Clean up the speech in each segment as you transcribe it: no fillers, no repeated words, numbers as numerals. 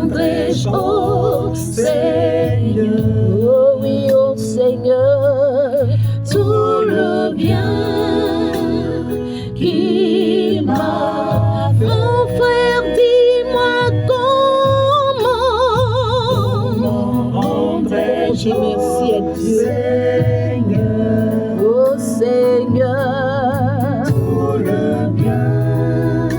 rendrai-je au Seigneur? Oh oui, au Seigneur, tout le bien qu'il m'a fait. Mon frère, dis-moi comment rendrai-je merci à Dieu, au Seigneur, tout le bien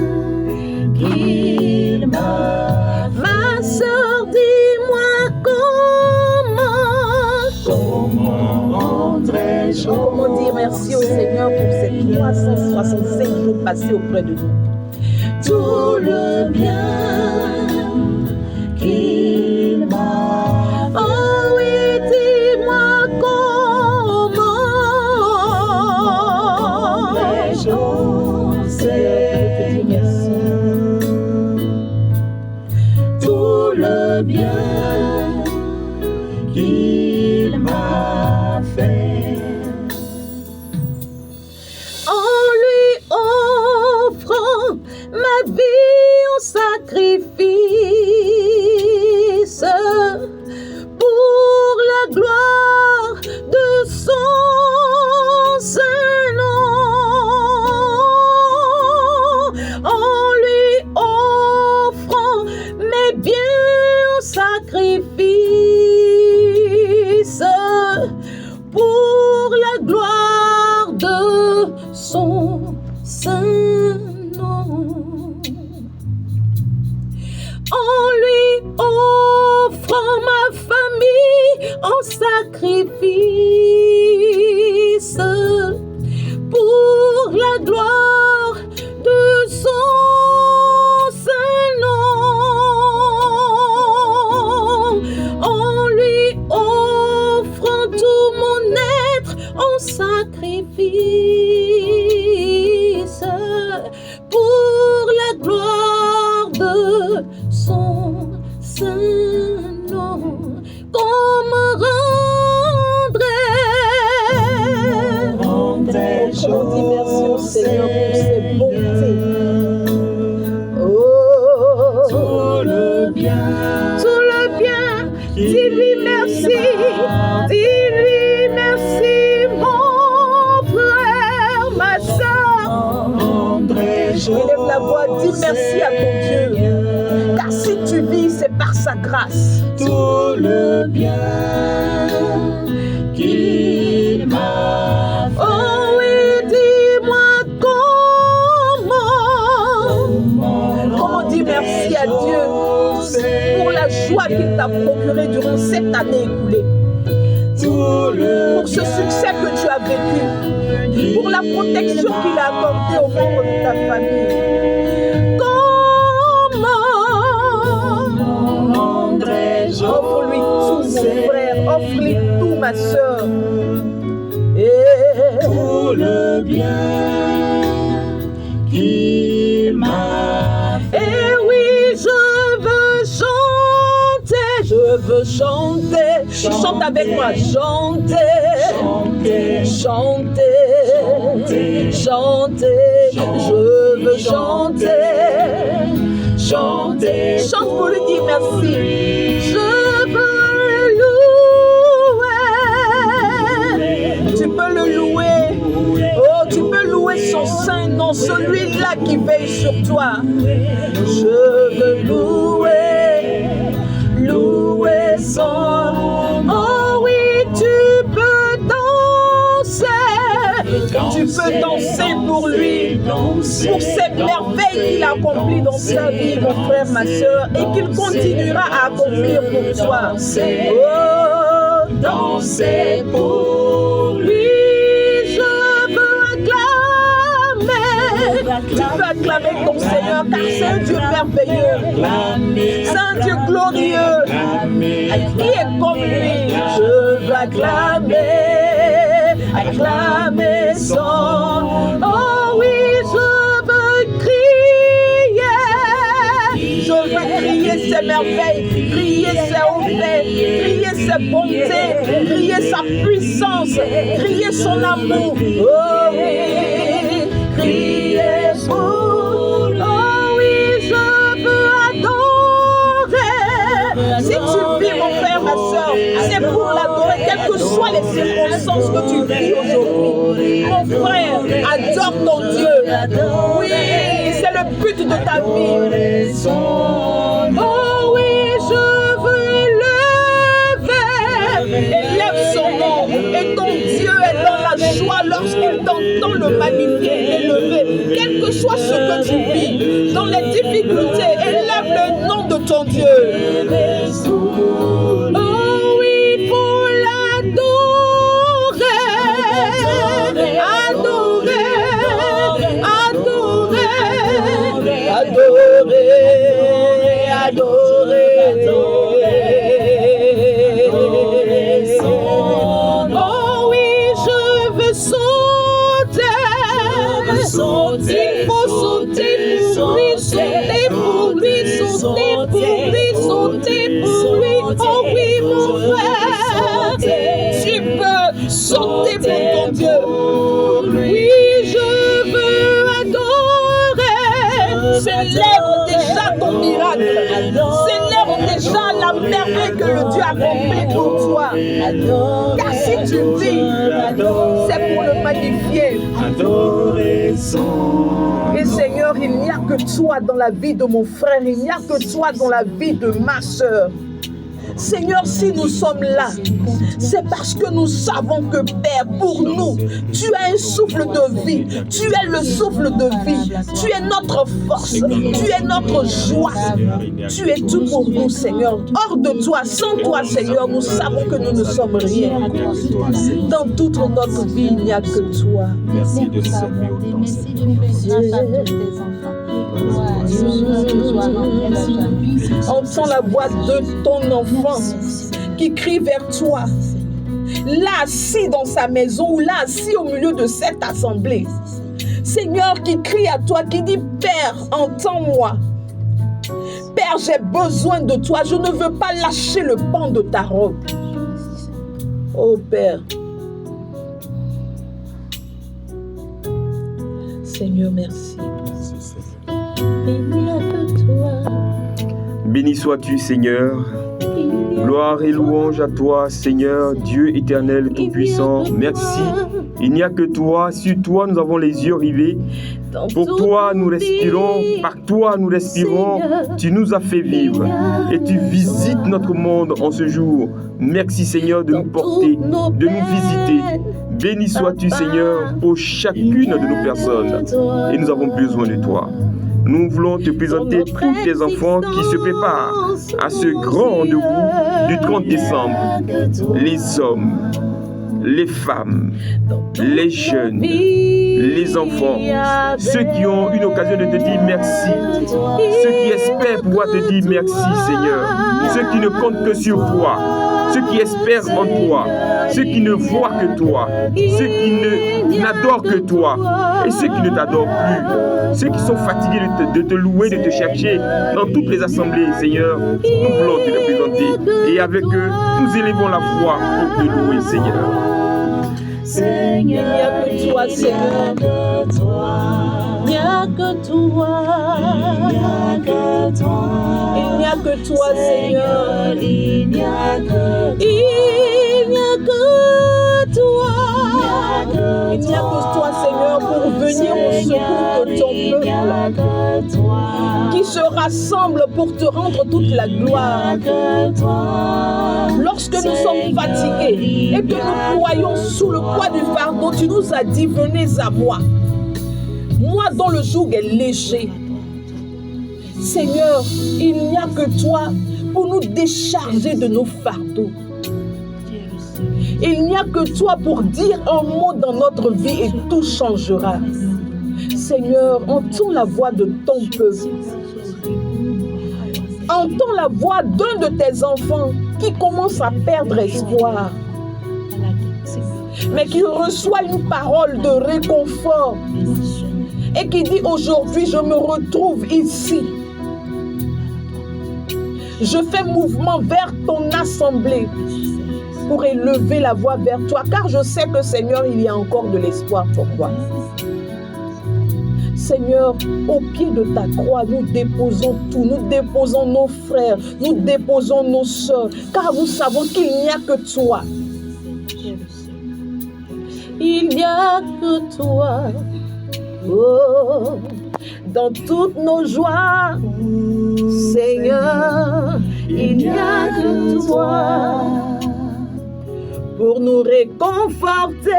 qu'il m'a fait. Ma sœur, dis-moi comment dire merci au Seigneur pour ces 365 jours passés auprès de nous. Tout le bien qu'il m'a fait. Oh oui, dis-moi comment vais-je merci. Tout le bien qu'il m'a fait. En lui offrant ma vie en sacrifice pour la gloire de son saint nom. En lui offrant mes biens en sacrifice pour la gloire de son saint nom. En lui offrant ma famille en sacrifice pour la gloire de son saint nom. En lui offrant tout mon être en sacrifice pour la gloire de son saint nom. Comment rendrai-je? On dit merci au Seigneur pour ses bontés. Oh, tout le bien, dis-lui merci, dis-lui merci, mon frère, ma soeur. Élève la voix, dis merci à ton Dieu, car si tu vis, c'est par sa grâce. Tout le bien qu'il m'a fait. Oh oui, dis-moi comment dire merci à Dieu pour la joie qu'il t'a procurée durant cette année écoulée, pour ce succès que tu as vécu, pour la protection qu'il a accordée aux membres de ta famille. Offre-lui tout, mon frère, offre-lui tout, ma soeur. Et tout le bien qu'il m'a fait. Et oui, je veux chanter. Chante avec moi, chanter. Je veux chanter. Chante pour lui dire merci. Je veux louer. Tu peux le louer. Oh, tu peux louer son saint nom, celui-là qui veille sur toi. Je veux louer son. Oh oui, tu peux danser pour lui, pour ces merveilles qu'il a accomplies dans sa vie, mon frère, ma soeur, et qu'il continuera à accomplir pour toi. Oh, danser pour lui, je veux acclamer. Tu peux acclamer ton Seigneur, car c'est un Dieu merveilleux, c'est un Dieu glorieux, qui est comme lui. Je veux acclamer son. Oh oui, je veux crier ses merveilles, crier ses hauts-faits, crier ses bontés, crier sa puissance, crier son amour. Oh oui, crier son. Oh oui, je veux adorer Si tu vis, mon frère, ma soeur, c'est pour l'adorer, quelles que soient les circonstances que tu vis aujourd'hui. Mon frère, adore ton Dieu. Oui, c'est le but de ta vie. Oh oui, je veux lever. Élève son nom. Et ton Dieu est dans la joie lorsqu'il t'entend le magnifier et l'élever. Quel que soit ce que tu vis, dans les difficultés, élève le nom de ton Dieu. Oh oui, pour l'adorer, adorer, adorer, adorer, adorer, oh oui, je veux sauter. Il faut sauter pour lui, sauter pour lui, sauter pour lui, sauter pour lui. Oh oui, mon frère, tu peux sauter pour ton Dieu. Oui, je veux adorer. Célèbre déjà ton miracle. Célèbre déjà la merveille que le Dieu a accomplie pour toi. Car si tu vis, c'est pour le magnifier. Et Seigneur, il n'y a que toi dans la vie de mon frère, il n'y a que toi dans la vie de ma soeur. Seigneur, si nous sommes là, c'est parce que nous savons que Père, pour nous, tu as un souffle de vie, tu es le souffle de vie, tu es notre force, tu es notre joie, tu es tout pour nous, Seigneur. Hors de toi, sans toi, Seigneur, nous savons que nous ne sommes rien. Dans toute notre vie, il n'y a que toi. Merci de s'aimer autant. Merci de faire grâce à tous tes enfants. Entends la voix de ton enfant qui crie vers toi, là assis dans sa maison ou là assis au milieu de cette assemblée. Seigneur, qui crie à toi, qui dit: Père, entends-moi. Père, j'ai besoin de toi, je ne veux pas lâcher le pan de ta robe. Oh Père, Seigneur, merci. Il n'y a que toi. Béni sois-tu, Seigneur. Gloire et louange à toi, Seigneur, Dieu éternel tout-puissant. Merci. Il n'y a que toi. Sur toi, nous avons les yeux rivés. Pour toi, nous respirons. Par toi, nous respirons. Tu nous as fait vivre. Et tu visites notre monde en ce jour. Merci, Seigneur, de nous porter, de nous visiter. Béni sois-tu, Seigneur, pour chacune de nos personnes. Et nous avons besoin de toi. Nous voulons te présenter tous tes enfants qui se préparent à ce grand rendez-vous du 30 décembre. Les hommes, les femmes, les jeunes, les enfants, ceux qui ont une occasion de te dire merci, ceux qui espèrent pouvoir te dire merci, Seigneur, ceux qui ne comptent que sur toi, ceux qui espèrent en toi, ceux qui ne voient que toi, ceux qui n'adorent que toi et ceux qui ne t'adorent plus, ceux qui sont fatigués de te louer, de te chercher dans toutes les assemblées, Seigneur, nous voulons te les présenter et avec eux, nous élevons la voix pour te louer, Seigneur. Il n'y a que toi, Seigneur. Il n'y a que toi. Il n'y a que toi, Seigneur. Il n'y a que toi. Il n'y a que toi, Seigneur, pour venir au secours de ton peuple qui se rassemble pour te rendre toute la gloire. Lorsque nous sommes fatigués et que nous croyons sous le poids du fardeau, tu nous as dit: venez à moi. Moi dont le joug est léger. Seigneur, il n'y a que toi pour nous décharger de nos fardeaux. Il n'y a que toi pour dire un mot dans notre vie et tout changera. Seigneur, entends la voix de ton peuple. Entends la voix d'un de tes enfants qui commence à perdre espoir, mais qui reçoit une parole de réconfort et qui dit: aujourd'hui je me retrouve ici. Je fais mouvement vers ton assemblée pour élever la voix vers toi, car je sais que, Seigneur, il y a encore de l'espoir pour toi. Seigneur, au pied de ta croix, nous déposons tout. Nous déposons nos frères, nous déposons nos sœurs, car nous savons qu'il n'y a que toi. Il n'y a que toi. Oh, dans toutes nos joies, Seigneur, il n'y a que toi. Pour nous réconforter,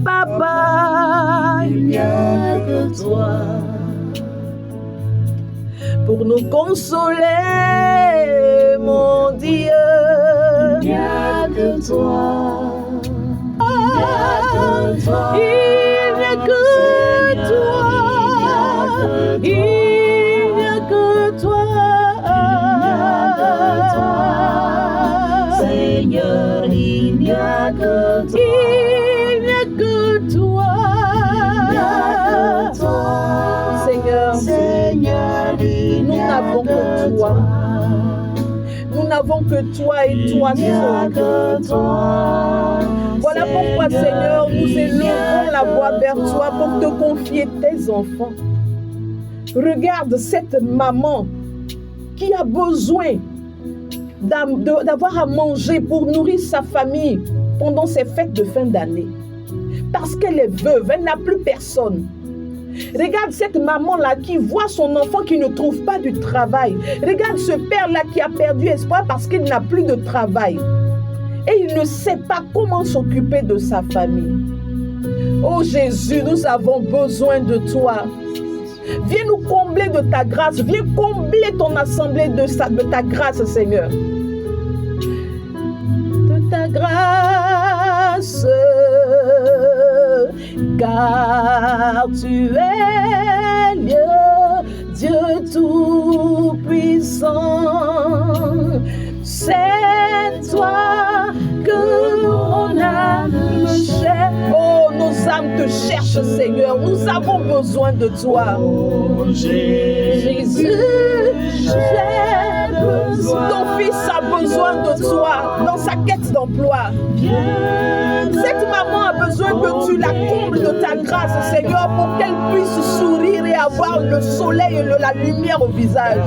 Papa, il n'y a que toi. Pour nous consoler, mon Dieu, il n'y a que toi. Il n'y a que toi. Il n'y a que toi. Seigneur, il n'y a que toi. Il n'y a que toi. Seigneur, nous n'avons que toi. Nous n'avons que toi et toi seul. Voilà pourquoi, Seigneur, nous élevons la voix vers toi pour te confier tes enfants. Regarde cette maman qui a besoin d'avoir à manger pour nourrir sa famille pendant ces fêtes de fin d'année. Parce qu'elle est veuve, elle n'a plus personne. Regarde cette maman-là qui voit son enfant qui ne trouve pas du travail. Regarde ce père-là qui a perdu espoir parce qu'il n'a plus de travail. Et il ne sait pas comment s'occuper de sa famille. Oh Jésus, nous avons besoin de toi. Viens nous combler de ta grâce. Viens combler ton assemblée de ta grâce, Seigneur. De ta grâce, car tu es Dieu tout-puissant. C'est toi que mon âme cherche. Oh, nos âmes te cherchent, Seigneur. Nous avons besoin de toi. Oh, Jésus, j'ai besoin. Ton fils a besoin de toi dans sa quête d'emploi. Cette maman a besoin que tu la combles de ta grâce, Seigneur, pour qu'elle puisse sourire et avoir le soleil et la lumière au visage.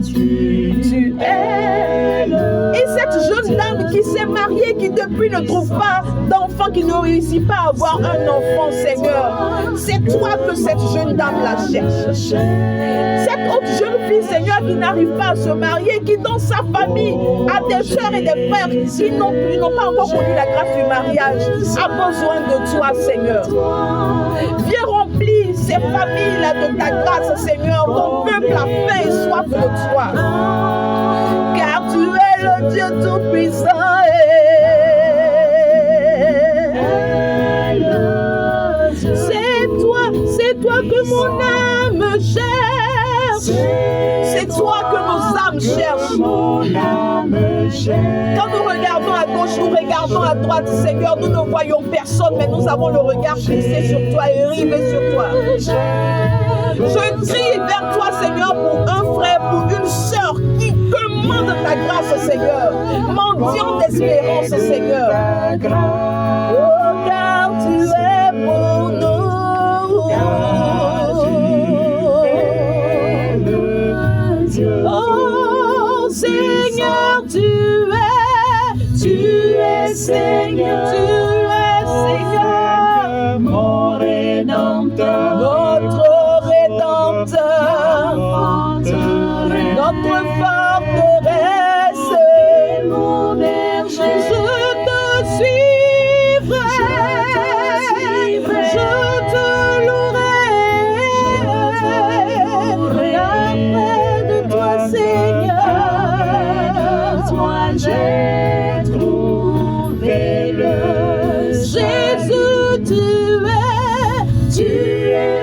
Tu es Et cette jeune dame qui s'est mariée, qui depuis ne trouve pas d'enfant, qui ne réussit pas à avoir un enfant, Seigneur, c'est toi que cette jeune dame la cherche. Cette autre jeune fille, Seigneur, qui n'arrive pas à se marier, qui dans sa famille a des soeurs et des frères qui n'ont pas encore connu la grâce du mariage, a besoin de toi, Seigneur. Viens remplir ces familles-là de ta grâce, Seigneur. Ton peuple a faim et soif de toi. Car tu es le Dieu tout-puissant. C'est toi que mon âme cherche. C'est toi que nos âmes cherchent. Quand nous regardons à gauche, nous regardons à droite, Seigneur, nous ne voyons personne, mais nous avons le regard fixé sur toi et rivé sur toi. Je crie vers toi, Seigneur, pour un frère, pour une sœur qui demande ta grâce, Seigneur. Mendiant d'espérance, Seigneur. Oh, car tu es pour nous. Oh, Seigneur, tu es Seigneur, mon Rédempteur, notre Rédempteur, notre forteresse, mon berger. Je te suivrai, je te louerai, après de toi, Seigneur, toi j'ai trouvé le Jésus, tu es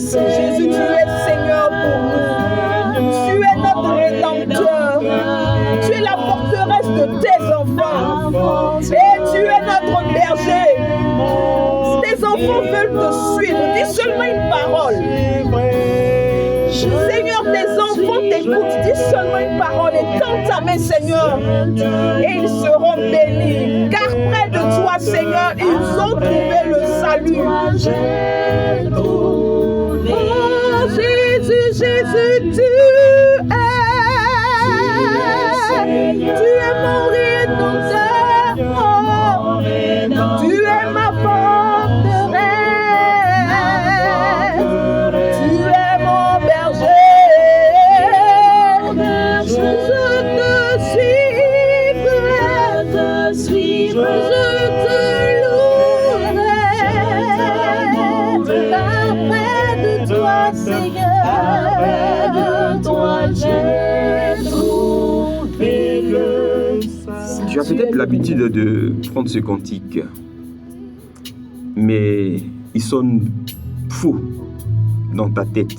Jésus, tu es Seigneur pour nous. Tu es notre Rédempteur. Tu es la forteresse de tes enfants. Et tu es notre berger. Tes enfants veulent te suivre. Dis seulement une parole. Seigneur, tes enfants t'écoutent. Dis seulement une parole et tends ta main, Seigneur. Et ils seront bénis. Car près de toi, Seigneur, ils ont trouvé le salut. Oh Jésus, Jésus, tu es mon Rédempteur. Oh, tu es ma forteresse. Tu es mon berger. Je te suivrai. Je te louerai. Car près de toi, Seigneur, de toi j'ai trouvé le salut. Tu as peut-être l'habitude de prendre ce cantique, mais il sonne faux dans ta tête.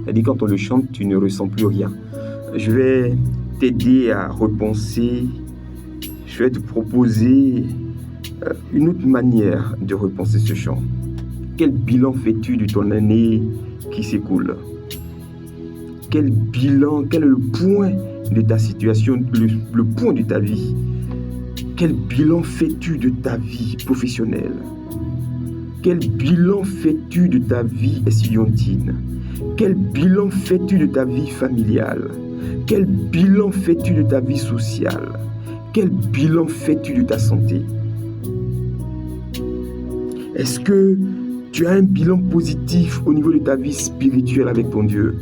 C'est-à-dire quand on le chante, tu ne ressens plus rien. Je vais t'aider à repenser. Je vais te proposer une autre manière de repenser ce chant. Quel bilan fais-tu de ton année qui s'écoule? Quel bilan, quel est le point de ta situation, le point de ta vie? Quel bilan fais-tu de ta vie professionnelle? Quel bilan fais-tu de ta vie estudiantine? Quel bilan fais-tu de ta vie familiale? Quel bilan fais-tu de ta vie sociale? Quel bilan fais-tu de ta santé? Est-ce que tu as un bilan positif au niveau de ta vie spirituelle avec ton Dieu?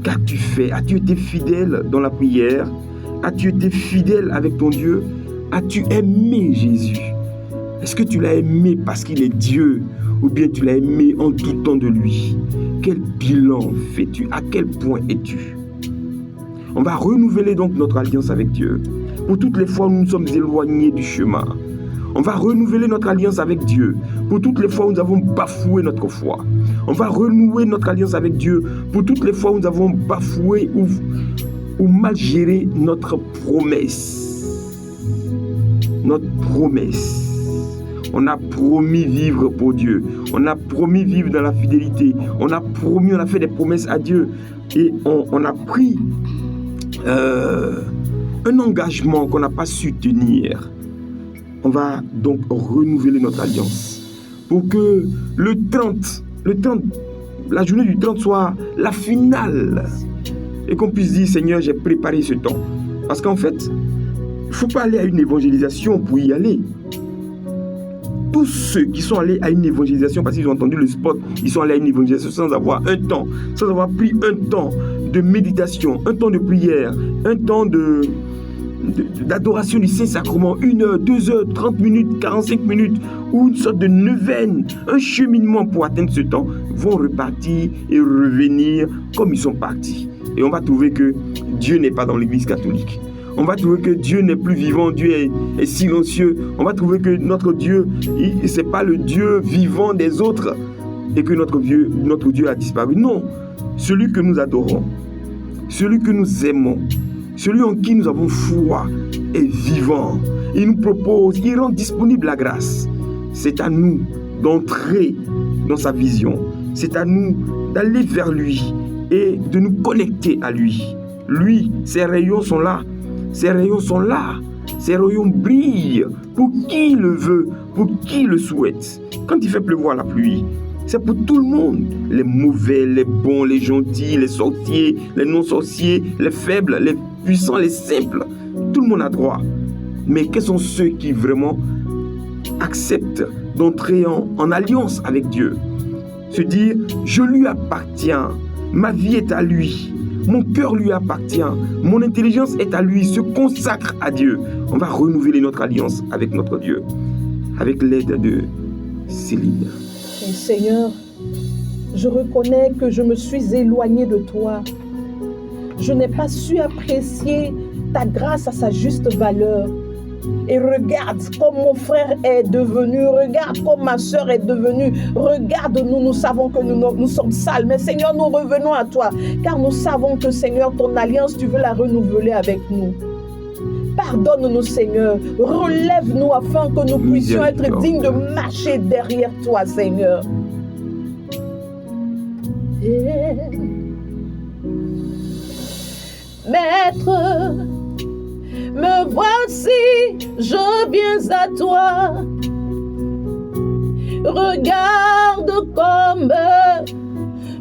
Qu'as-tu fait? As-tu été fidèle dans la prière? As-tu été fidèle avec ton Dieu? As-tu aimé Jésus? Est-ce que tu l'as aimé parce qu'il est Dieu ou bien tu l'as aimé en tout temps de lui? Quel bilan fais-tu? À quel point es-tu? On va renouveler donc notre alliance avec Dieu. Pour toutes les fois où nous nous sommes éloignés du chemin, on va renouveler notre alliance avec Dieu. Pour toutes les fois où nous avons bafoué notre foi, on va renouer notre alliance avec Dieu. Pour toutes les fois où nous avons bafoué ou mal géré notre promesse. Notre promesse. On a promis vivre pour Dieu. On a promis vivre dans la fidélité. On a fait des promesses à Dieu. Et on a pris un engagement qu'on n'a pas su tenir. On va donc renouveler notre alliance pour que la journée du 30 soit la finale et qu'on puisse dire Seigneur, j'ai préparé ce temps. Parce qu'en fait, il ne faut pas aller à une évangélisation pour y aller. Tous ceux qui sont allés à une évangélisation parce qu'ils ont entendu le spot, ils sont allés à une évangélisation sans avoir un temps, sans avoir pris un temps de méditation, un temps de prière, un temps d'adoration du Saint-Sacrement, 1 heure, 2 heures, 30 minutes, 45 minutes, ou une sorte de neuvaine, un cheminement pour atteindre ce temps, vont repartir et revenir comme ils sont partis. Et on va trouver que Dieu n'est pas dans l'église catholique. On va trouver que Dieu n'est plus vivant, Dieu est silencieux. On va trouver que notre Dieu, ce n'est pas le Dieu vivant des autres et que notre Dieu a disparu. Non, celui que nous adorons, celui que nous aimons, celui en qui nous avons foi est vivant. Il nous propose, il rend disponible la grâce. C'est à nous d'entrer dans sa vision. C'est à nous d'aller vers lui et de nous connecter à lui. Lui, ses rayons sont là. Ses rayons sont là. Ses rayons brillent pour qui le veut, pour qui le souhaite. Quand il fait pleuvoir la pluie, c'est pour tout le monde. Les mauvais, les bons, les gentils, les sorciers, les non-sorciers, les faibles, les puissants, les simples. Tout le monde a droit. Mais quels sont ceux qui vraiment acceptent d'entrer en alliance avec Dieu? Se dire, je lui appartiens, ma vie est à lui, mon cœur lui appartient, mon intelligence est à lui, se consacre à Dieu. On va renouveler notre alliance avec notre Dieu, avec l'aide de Céline. Et Seigneur, je reconnais que je me suis éloignée de toi. Je n'ai pas su apprécier ta grâce à sa juste valeur. Et regarde comme mon frère est devenu, regarde comme ma soeur est devenue, regarde-nous, nous savons que nous sommes sales, mais Seigneur, nous revenons à toi, car nous savons que Seigneur, ton alliance, tu veux la renouveler avec nous. Pardonne-nous, Seigneur, relève-nous afin que nous puissions être dignes de marcher derrière toi, Seigneur. Maître, me voici, je viens à toi. Regarde comme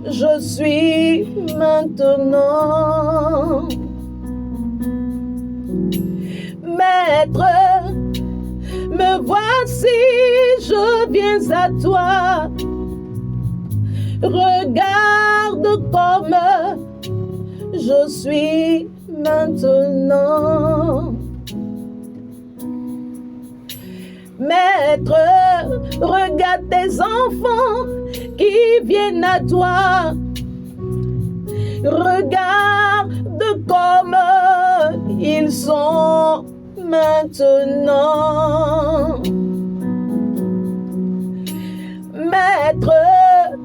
je suis maintenant. Maître, me voici, je viens à toi. Regarde comme je suis maintenant. Maître, regarde tes enfants qui viennent à toi. Regarde comme ils sont maintenant. Maître,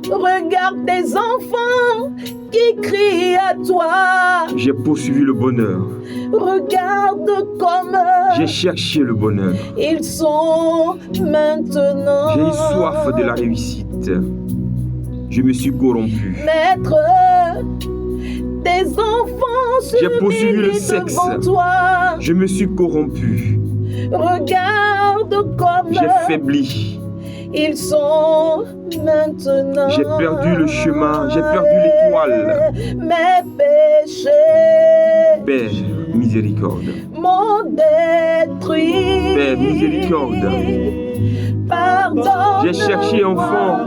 regarde tes enfants qui crient à toi. J'ai poursuivi le bonheur. Regarde comme j'ai cherché le bonheur. Ils sont maintenant. J'ai eu soif de la réussite. Je me suis corrompu. Maître, tes enfants j'ai poursuivi le sexe. Toi. Je me suis corrompu. Regarde comme j'ai faibli. Ils sont maintenant. J'ai perdu le chemin, j'ai perdu l'étoile. Mes péchés, Père, miséricorde. M'ont détruit. Père, miséricorde. Pardonne. J'ai cherché enfant.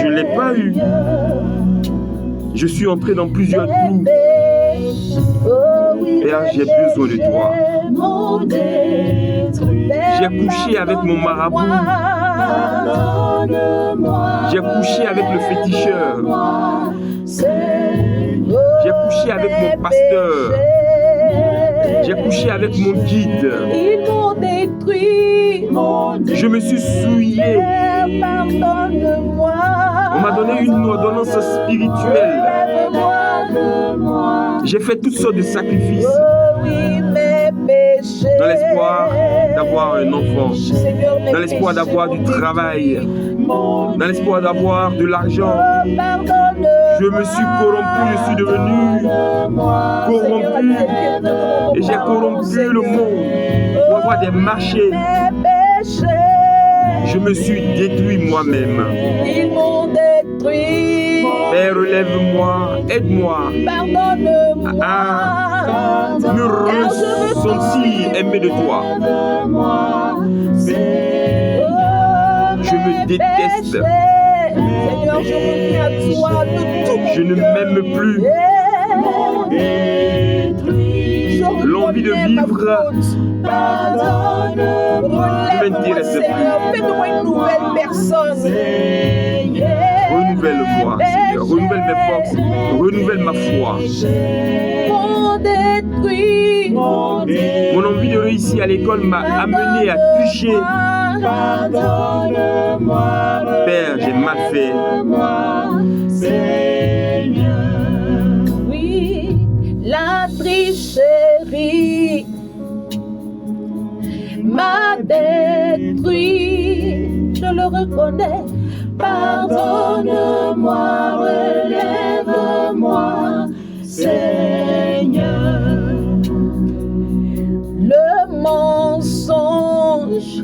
Je ne l'ai pas eu. Je suis entré dans plusieurs trous. Père, j'ai besoin de toi. J'ai couché avec mon marabout. J'ai couché avec le féticheur. J'ai couché avec mon pasteur. J'ai couché avec mon guide. Ils m'ont détruit. Je me suis souillé. Pardonne-moi. On m'a donné une ordonnance spirituelle. J'ai fait toutes sortes de sacrifices. Dans l'espoir d'avoir un enfant, dans l'espoir d'avoir du travail, dans l'espoir d'avoir de l'argent. Je me suis corrompu, je suis devenu corrompu et j'ai corrompu le monde pour avoir des marchés. Je me suis détruit moi-même. Ils m'ont détruit. Père, relève-moi, aide-moi à me ressentir aimé de toi. Je me déteste. Seigneur, je reviens à toi de tout. Je ne m'aime plus. L'envie de vivre ne m'intéresse plus. Fais-moi une nouvelle personne. Renouvelle-moi, Seigneur. Renouvelle mes forces. Renouvelle ma foi. Mon envie de réussir à l'école m'a amené à tricher. Père, j'ai mal fait. Oui, la tricherie m'a détruit. Je le reconnais. Pardonne-moi, relève-moi, Seigneur. Le mensonge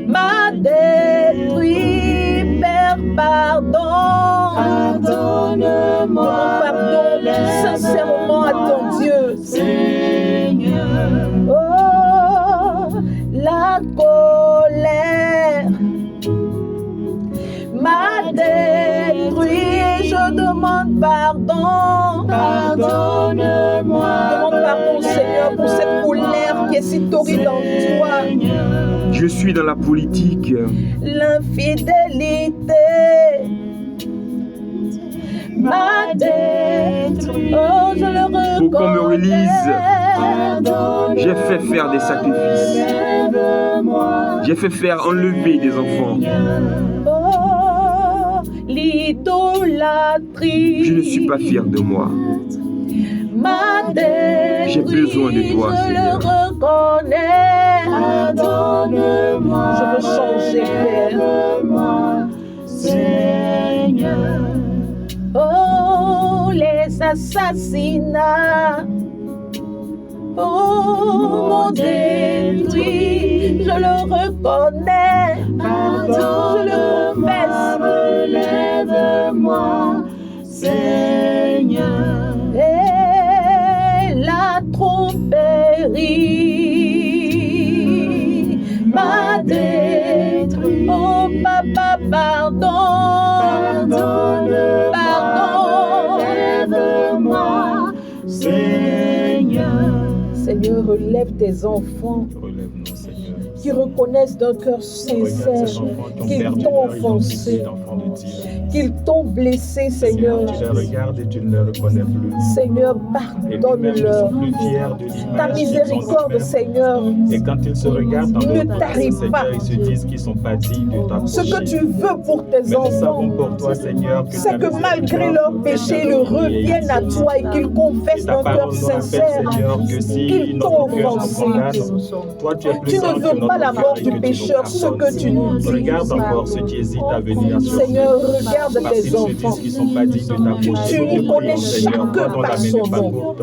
m'a détruit. Père, pardon. Pardonne-moi, pardon sincèrement à ton Dieu. Seigneur. Oh, la colère m'a détruit, je demande pardon. Pardonne-moi. Demande pardon, Seigneur, pour cette colère qui est si torride en toi. Je suis dans la politique. L'infidélité m'a détruit. Oh, je le reconnais. qu'on me relise. J'ai fait faire des sacrifices. J'ai fait faire enlever des enfants. L'idolâtrie. Je ne suis pas fier de moi. J'ai besoin de toi, Seigneur. Je le reconnais. Je veux changer, Père. Seigneur. Oh, les assassinats. Oh, m'ont détruit. Je le reconnais. Je le confesse. Relève-moi, Seigneur. Et la tromperie m'a détruit. Oh papa, pardon. Relève-moi, Seigneur. Seigneur, relève tes enfants Relève-nous, Seigneur. qui reconnaissent d'un cœur sincère qu'ils t'ont offensé, qu'ils t'ont blessé, Seigneur. Tu les regardes et tu ne les reconnais plus. Seigneur, Et puis même, ils pardonne-leur. sont plus fiers de l'image Ta qu'ils ont miséricorde, d'eux-mêmes. Seigneur. Et quand ils se regardent dans Ne leur face, t'arrive pas. Seigneur, ils se disent qu'ils ne sont pas dignes de t'approcher. Ce que tu veux pour tes Mais nous savons enfants, pour toi, Seigneur, que c'est que malgré leurs péchés, ils reviennent à toi et qu'ils confessent d'un cœur sincère qu'ils t'ont offensé. Toi, tu es plus Tu ne veux pas la mort du pécheur, ce que tu nous dis. Regarde encore ceux qui hésitent à venir sur Seigneur, regarde parce tes qu'ils se disent enfants. qu'ils ne sont pas dignes de t'approcher. Tu Nous te connais prions, Seigneur, chacun toi dont la par main son n'est pas nom. courte.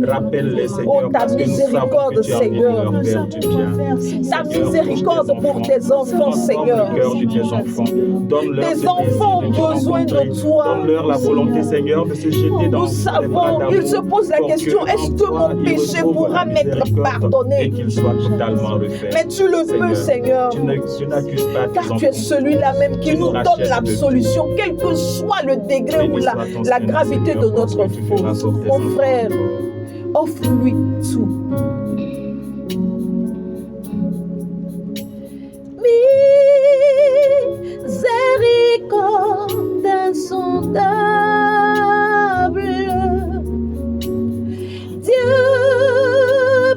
Rappelle-les, Seigneur, Oh, ta parce que nous savons miséricorde, que tu as envie de Seigneur. leur faire du bien. Ta miséricorde pour tes enfants, Seigneur. Le cœur de tes enfants. Donne-leur Tes ce enfants désir de ont besoin de rencontrer. toi. Donne-leur la volonté, Seigneur, de se jeter dans Nous les bras savons, d'amour ils se posent la pour question, que est-ce que en toi, mon ils péché retrouvent pourra la m'être miséricorde pardonné? et qu'il soit totalement refait. Mais tu le peux, Seigneur. Tu n'accuses pas tes Car enfants. tu es celui-là même qui nous donne l'absolution, quel que soit le degré ou la gravité de notre faute. Mon frère, offre-lui tout. Miséricorde insondable, Dieu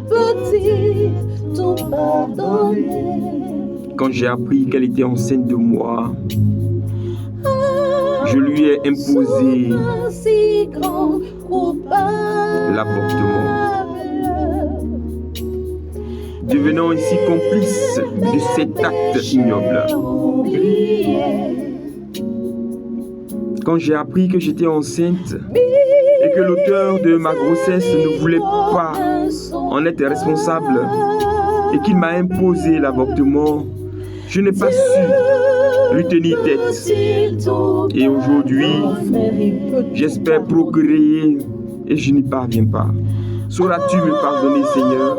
peut-il tout pardonner? Quand j'ai appris qu'elle était enceinte de moi, je lui ai imposé Si grand coupable, l'avortement, devenant ainsi complice de cet acte ignoble. Quand j'ai appris que j'étais enceinte et que l'auteur de ma grossesse ne voulait pas en être responsable et qu'il m'a imposé l'avortement, je n'ai pas su lui tenir tête. Et aujourd'hui, j'espère procréer et je n'y parviens pas. Sauras-tu me pardonner, Seigneur?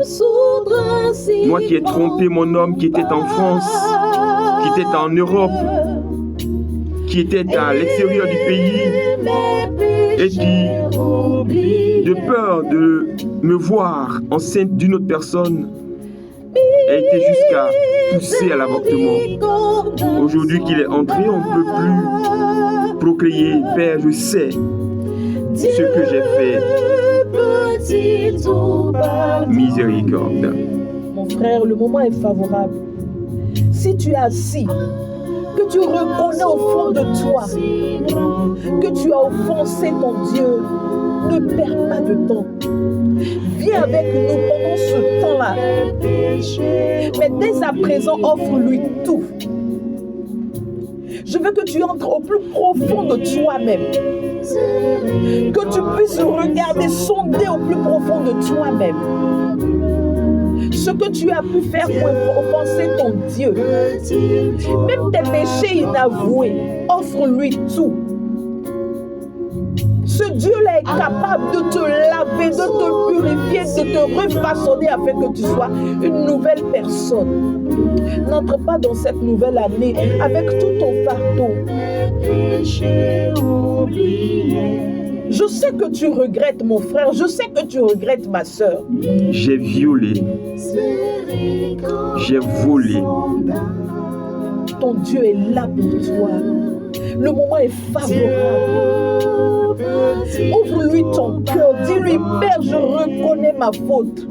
Moi qui ai trompé mon homme qui était en France, qui était en Europe, qui était à l'extérieur du pays et qui, de peur de me voir enceinte d'une autre personne, a été jusqu'à pousser à l'avortement. Aujourd'hui qu'il est entré, on ne peut plus procréer. Père, je sais ce que j'ai fait. Miséricorde. Mon frère, le moment est favorable. Si tu es assis, que tu reconnais au fond de toi que tu as offensé ton Dieu, ne perds pas de temps. Viens avec nous pendant ce temps-là. Mais dès à présent, offre-lui tout. Je veux que tu entres au plus profond de toi-même. Que tu puisses regarder, sonder au plus profond de toi-même. Ce que tu as pu faire pour offenser ton Dieu. Même tes péchés inavoués, offre-lui tout. Ce Dieu-là est capable de te laver, de te purifier, de te refaçonner afin que tu sois une nouvelle personne. N'entre pas dans cette nouvelle année avec tout ton fardeau. Je sais que tu regrettes, mon frère, je sais que tu regrettes, ma soeur. J'ai violé, j'ai volé. Ton Dieu est là pour toi. Le moment est favorable. Ouvre-lui ton cœur. Dis-lui, Père, je reconnais ma faute.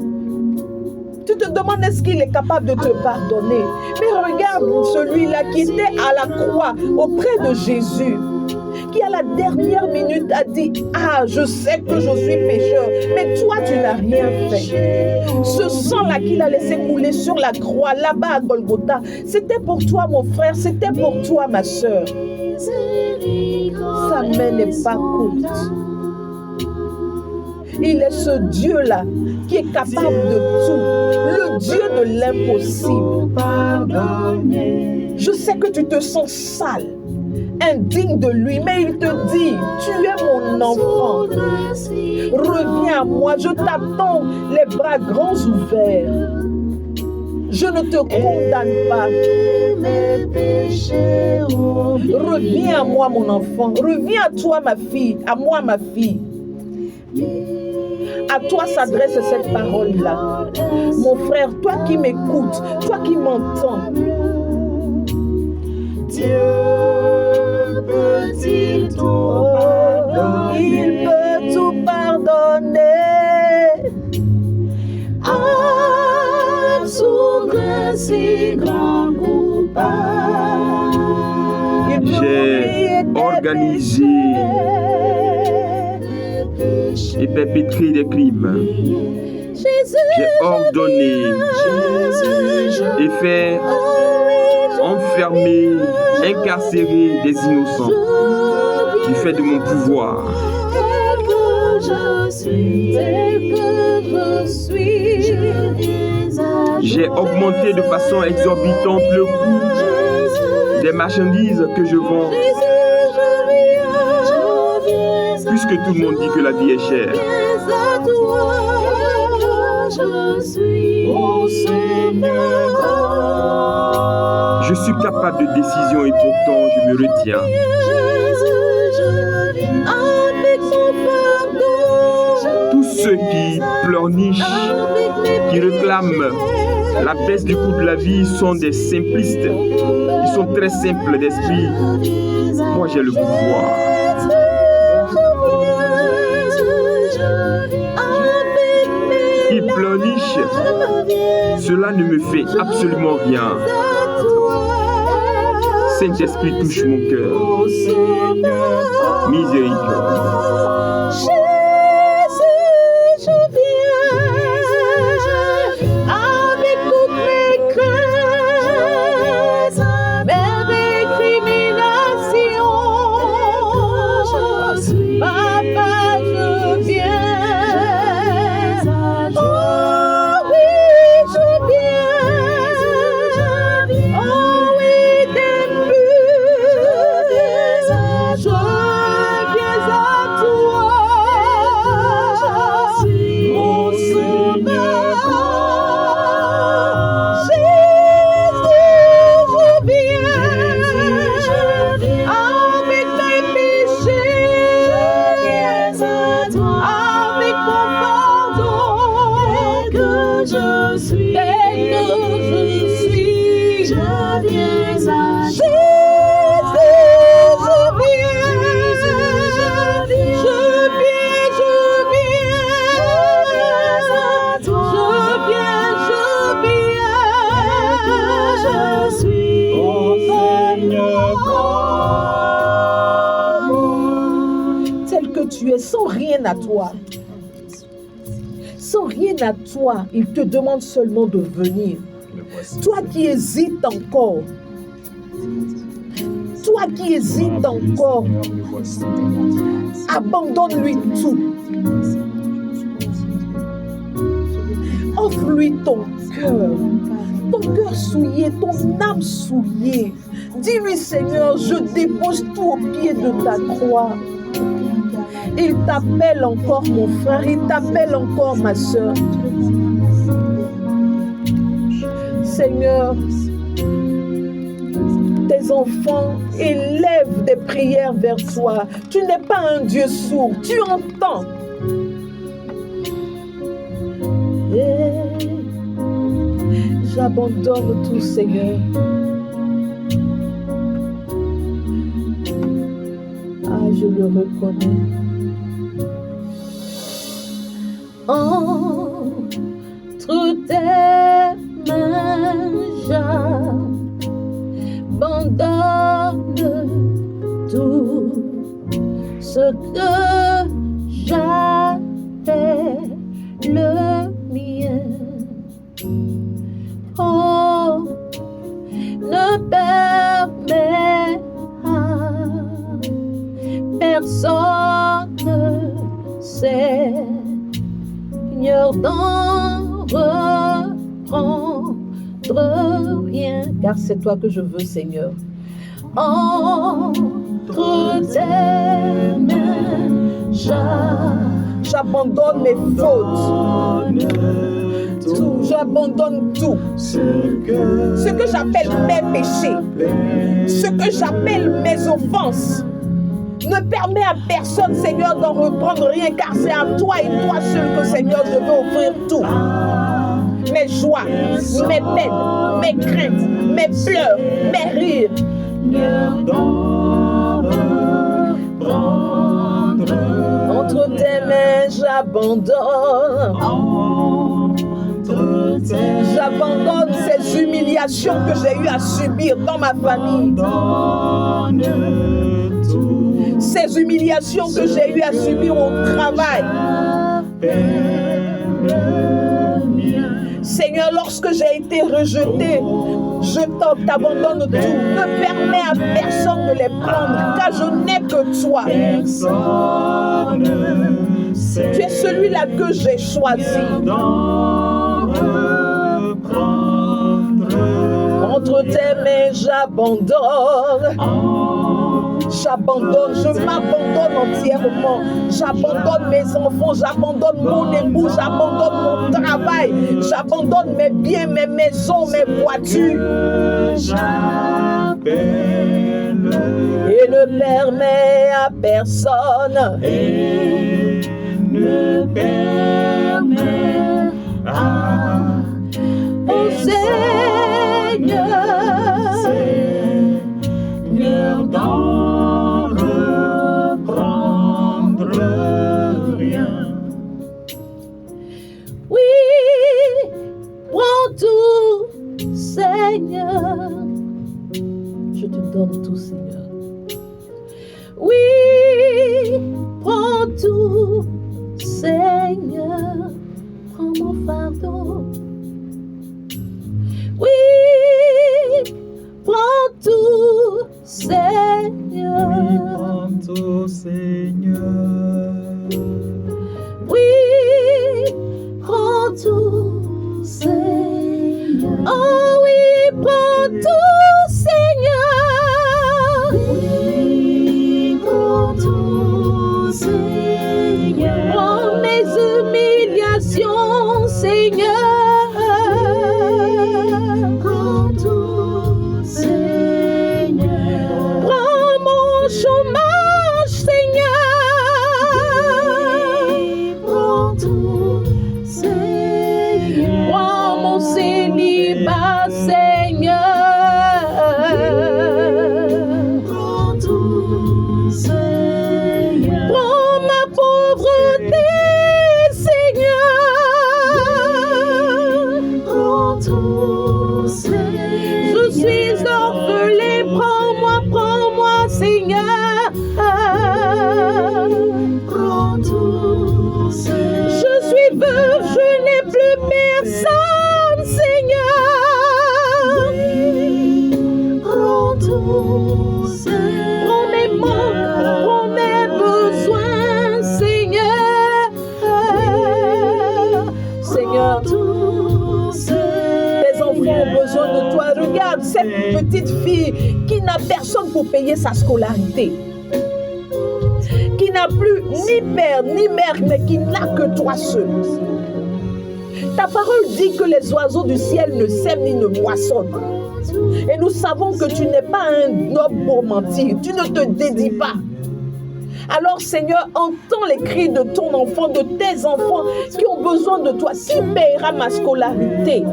Tu te demandes est-ce qu'il est capable de te pardonner. Mais regarde celui-là qui était à la croix auprès de Jésus, qui à la dernière minute a dit « Ah, je sais que je suis pécheur, mais toi, tu n'as rien fait. » Ce sang-là qu'il a laissé couler sur la croix, là-bas à Golgotha, c'était pour toi, mon frère, c'était pour toi, ma sœur. Sa main n'est pas courte. Il est ce Dieu-là qui est capable de tout, le Dieu de l'impossible. Je sais que tu te sens sale, indigne de lui, mais il te dit, tu es mon enfant. Reviens à moi, je t'attends les bras grands ouverts. Je ne te condamne pas. Reviens à moi, mon enfant. Reviens à toi, ma fille. À moi, ma fille. À toi s'adresse cette parole-là. Mon frère, toi qui m'écoutes, toi qui m'entends. Dieu peut-il tout pardonner? Il peut tout pardonner. À son grâce et grand coupable. J'ai organisé et perpétré des crimes. J'ai ordonné et fait enfermer, incarcérer des innocents du fait de mon pouvoir. J'ai augmenté de façon exorbitante le coût des marchandises que je vends, puisque tout le monde dit que la vie est chère. Je suis capable de décision et pourtant je me retiens. Tous ceux qui pleurnichent, qui réclament la baisse du coût de la vie sont des simplistes. Ils sont très simples d'esprit. Moi j'ai le pouvoir. Ils pleurnichent, cela ne me fait absolument rien. Saint-Esprit touche mon cœur. Miséricorde. Sans rien à toi. Sans rien à toi, il te demande seulement de venir. Toi qui hésites encore. Toi qui hésites encore. Abandonne-lui tout. Offre-lui ton cœur souillé, ton âme souillée. Dis-lui, Seigneur, je dépose tout au pied de ta croix. Il t'appelle encore, mon frère, il t'appelle encore, ma soeur. Seigneur, tes enfants élèvent des prières vers toi. Tu n'es pas un Dieu sourd, tu entends. Et j'abandonne tout, Seigneur. je le reconnais. Entre tes mains, j'abandonne tout ce que j'avais le mien. Oh, ne permets à personne, Seigneur, d'en reprendre rien, car c'est toi que je veux, Seigneur. Entre tes mains, j'abandonne mes fautes. Tout, j'abandonne tout. Ce que j'appelle mes péchés, ce que j'appelle mes offenses. Ne permets à personne, Seigneur, d'en reprendre rien, car c'est à toi et toi seul que, Seigneur, je veux offrir tout. Mes joies, mes peines, mes craintes, mes pleurs, mes rires. Entre tes mains, j'abandonne. J'abandonne ces humiliations que j'ai eu à subir dans ma famille. Ces humiliations que j'ai eu à subir au travail. Seigneur, lorsque j'ai été rejeté, je t'abandonne tout. Ne permets à personne de les prendre, car je n'ai que toi. Tu es celui-là que j'ai choisi. Entre tes mains, j'abandonne. J'abandonne, je m'abandonne entièrement. J'abandonne mes enfants, j'abandonne mon époux, j'abandonne mon travail, j'abandonne mes biens, mes maisons, mes voitures. Et ne permets à personne. Et ne permets à oh Seigneur, d'en reprendre rien. Oui, prends tout, Seigneur. Je te donne tout, Seigneur. Oui, prends tout, Seigneur. Prends mon fardeau. Oui, prends tout, Seigneur. Oui, prends tout, Seigneur. Oui, prends tout, Seigneur. Oh oui, prends tout, Seigneur. Oui, prends tout, Seigneur. Prends mes humiliations, Seigneur. Chômage, Seigneur. Prends tout, Seigneur. Prends mon célibat, Seigneur. Prends tout, Seigneur. Prends ma pauvreté, Seigneur. Prends tout, Seigneur. Je suis orphelin, prends-moi, Seigneur. Prends tout, Seigneur. Je suis veuve, je n'ai plus personne, Seigneur. Prends tout, Seigneur. Prends mes manques, prends mes besoins, Seigneur. Seigneur, tes enfants ont besoin de toi. Regarde cette petite fille qui n'a personne pour payer sa scolarité, qui n'a plus ni père ni mère, mais qui n'a que toi seul. Ta parole dit que les oiseaux du ciel ne sèment ni ne moissonnent. Et nous savons que tu n'es pas un homme pour mentir, tu ne te dédies pas. Alors Seigneur, entends les cris de ton enfant, de tes enfants qui ont besoin de toi. Qui paiera ma scolarité?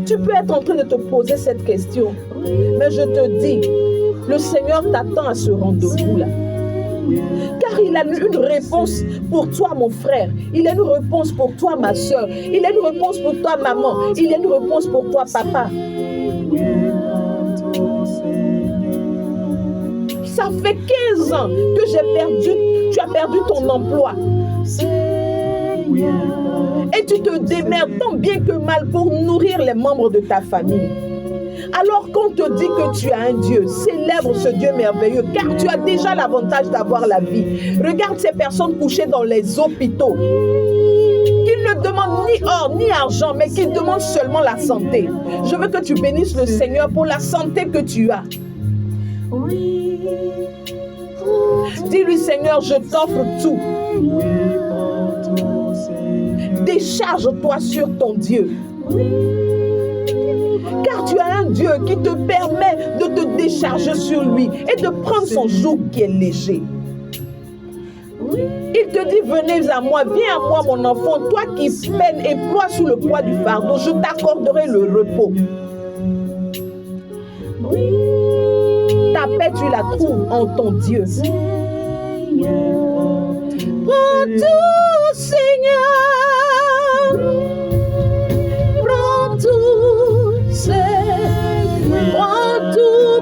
Tu peux être en train de te poser cette question, mais je te dis, Le Seigneur t'attend à ce rendez-vous-là. Car il a une réponse pour toi, mon frère. Il a une réponse pour toi, ma soeur. Il a une réponse pour toi, maman. Il a une réponse pour toi, papa. Ça fait 15 ans que tu as perdu ton emploi. Et tu te démerdes tant bien que mal pour nourrir les membres de ta famille. Alors qu'on te dit que tu as un Dieu, célèbre ce Dieu merveilleux, car tu as déjà l'avantage d'avoir la vie. Regarde ces personnes couchées dans les hôpitaux, qui ne demandent ni or ni argent, mais qui demandent seulement la santé. Je veux que tu bénisses le Seigneur pour la santé que tu as. Dis-lui, Seigneur, je t'offre tout. Décharge-toi sur ton Dieu. Car tu as un Dieu qui te permet de te décharger sur lui et de prendre son joug qui est léger. Il te dit, venez à moi, viens à moi mon enfant, toi qui peines et ploies sous le poids du fardeau, je t'accorderai le repos. Ta paix, tu la trouves en ton Dieu. Prends tout, Seigneur. Prends tout, Seigneur.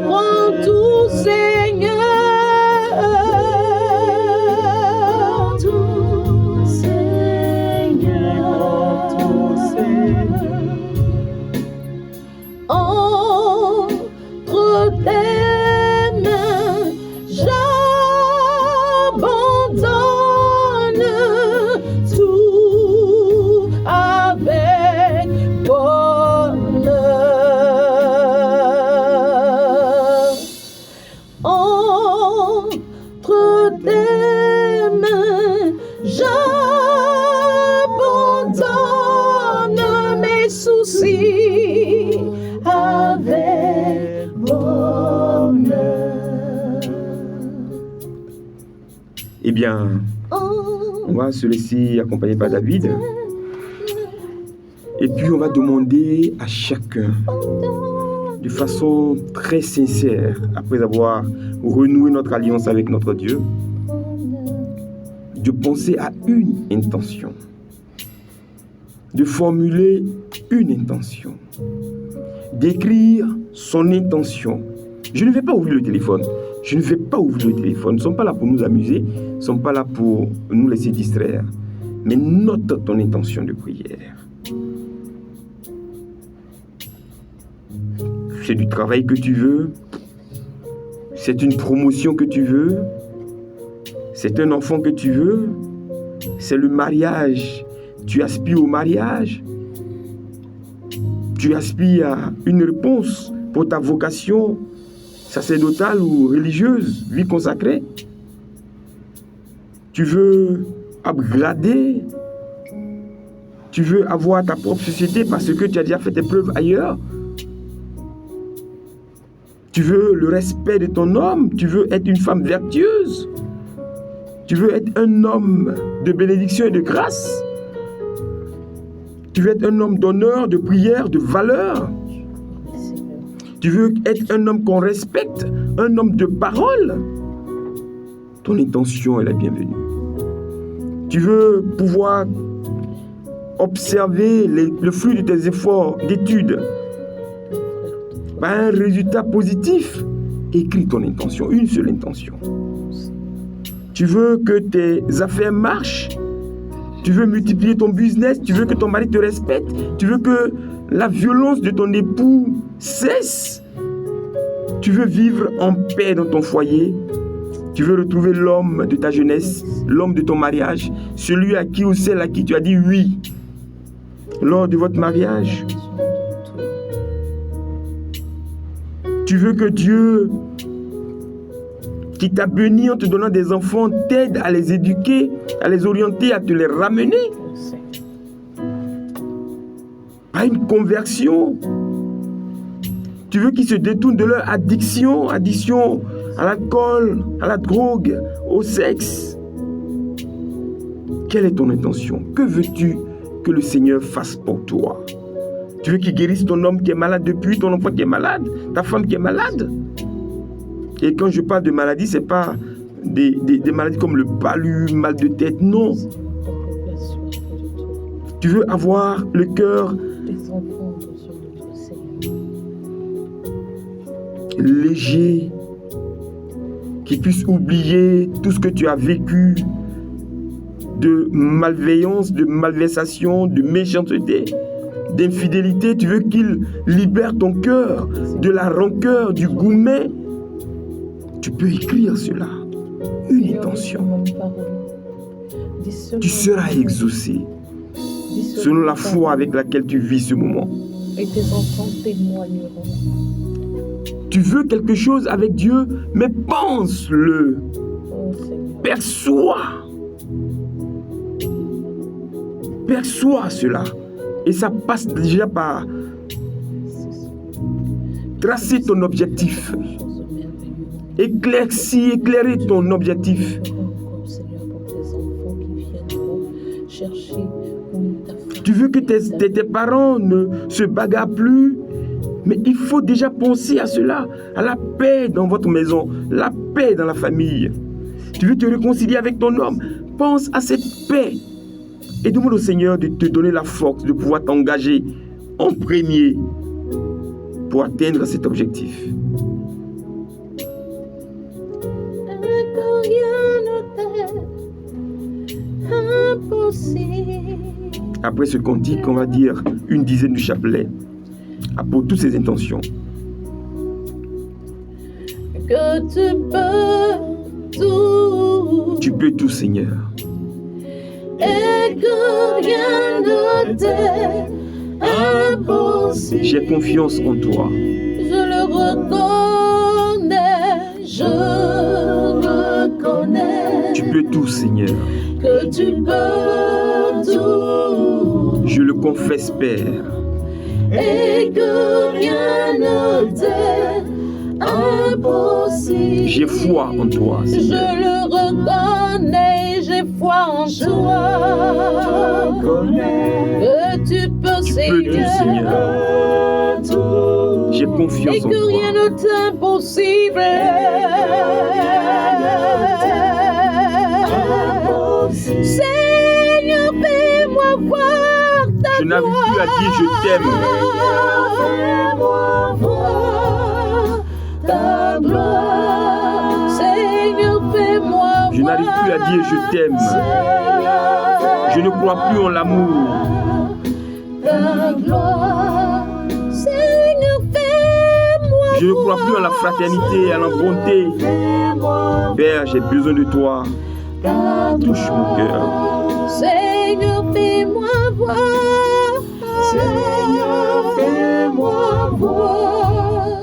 Prends tout, Seigneur. Tout, Seigneur. Entre tes mains, j'abandonne tout avec bonheur. Entre tes mains, j'abandonne mes soucis avec bonheur. Eh bien, on va se laisser accompagner par David. Et puis on va demander à chacun, de façon très sincère, après avoir renoué notre alliance avec notre Dieu, de penser à une intention, de formuler une intention, d'écrire son intention. Je ne vais pas ouvrir le téléphone. Je ne vais pas ouvrir le téléphone. Nous ne sommes pas là pour nous amuser. Nous ne sommes pas là pour nous laisser distraire. Mais note ton intention de prière. C'est du travail que tu veux. C'est une promotion que tu veux. C'est un enfant que tu veux. C'est le mariage. Tu aspires au mariage. Tu aspires à une réponse pour ta vocation sacerdotale ou religieuse, vie consacrée. Tu veux upgrader. Tu veux avoir ta propre société parce que tu as déjà fait tes preuves ailleurs. Tu veux le respect de ton homme. Tu veux être une femme vertueuse. Tu veux être un homme de bénédiction et de grâce. Tu veux être un homme d'honneur, de prière, de valeur. Tu veux être un homme qu'on respecte, un homme de parole. Ton intention est la bienvenue. Tu veux pouvoir observer le fruit de tes efforts d'études. Un résultat positif. Écris ton intention, une seule intention. Tu veux que tes affaires marchent. Tu veux multiplier ton business. Tu veux que ton mari te respecte. Tu veux que la violence de ton époux cesse. Tu veux vivre en paix dans ton foyer. Tu veux retrouver l'homme de ta jeunesse, l'homme de ton mariage, celui à qui ou celle à qui tu as dit oui lors de votre mariage. Tu veux que Dieu, qui t'a béni en te donnant des enfants, t'aide à les éduquer, à les orienter, à te les ramener à une conversion. Tu veux qu'ils se détournent de leur addiction à l'alcool, à la drogue, au sexe. Quelle est ton intention? Que veux-tu que le Seigneur fasse pour toi? Tu veux qu'il guérisse ton homme qui est malade depuis, ton enfant qui est malade, ta femme qui est malade? Et quand je parle de maladie, ce n'est pas des maladies comme le palu, mal de tête, non. Tu veux avoir le cœur léger, qui puisse oublier tout ce que tu as vécu de malveillance, de malversation, de méchanceté, d'infidélité. Tu veux qu'il libère ton cœur de la rancœur, du gourmet. Tu peux écrire cela, une intention. Tu seras exaucé selon la foi avec laquelle tu vis ce moment. Et tes enfants témoigneront. Tu veux quelque chose avec Dieu, mais pense-le. Oh, perçois cela. Et ça passe déjà par tracer ton objectif. Éclairer ton objectif. Tu veux que tes parents ne se bagarrent plus, mais il faut déjà penser à cela, à la paix dans votre maison, la paix dans la famille. Tu veux te réconcilier avec ton homme, pense à cette paix et demande au Seigneur de te donner la force de pouvoir t'engager en premier pour atteindre cet objectif. Après ce cantique, on va dire une dizaine de chapelets pour toutes ces intentions. Que tu peux tout. Tu peux tout, Seigneur. Et que rien ne t'est impossible. J'ai confiance en toi. Je le reconnais, je reconnais. Tu peux tout, Seigneur. Que tu peux tout. Je le confesse, Père. Et que rien ne t'est impossible. J'ai foi en toi, Je Seigneur. le reconnais, j'ai foi en toi. Que tu peux, Tu peux tout, Seigneur. J'ai confiance et en que rien toi. ne t'est impossible. Seigneur, fais-moi voir ta Je n'arrive plus à dire je t'aime. Fais-moi voir ta gloire. Seigneur, fais-moi voir. Je n'arrive plus à dire je t'aime. Je ne crois plus en l'amour. Ta gloire. Seigneur, fais-moi Je ne crois plus en la fraternité, à la bonté. Père, j'ai besoin de toi. Touche mon cœur. Seigneur, fais-moi voir. Seigneur, fais-moi voir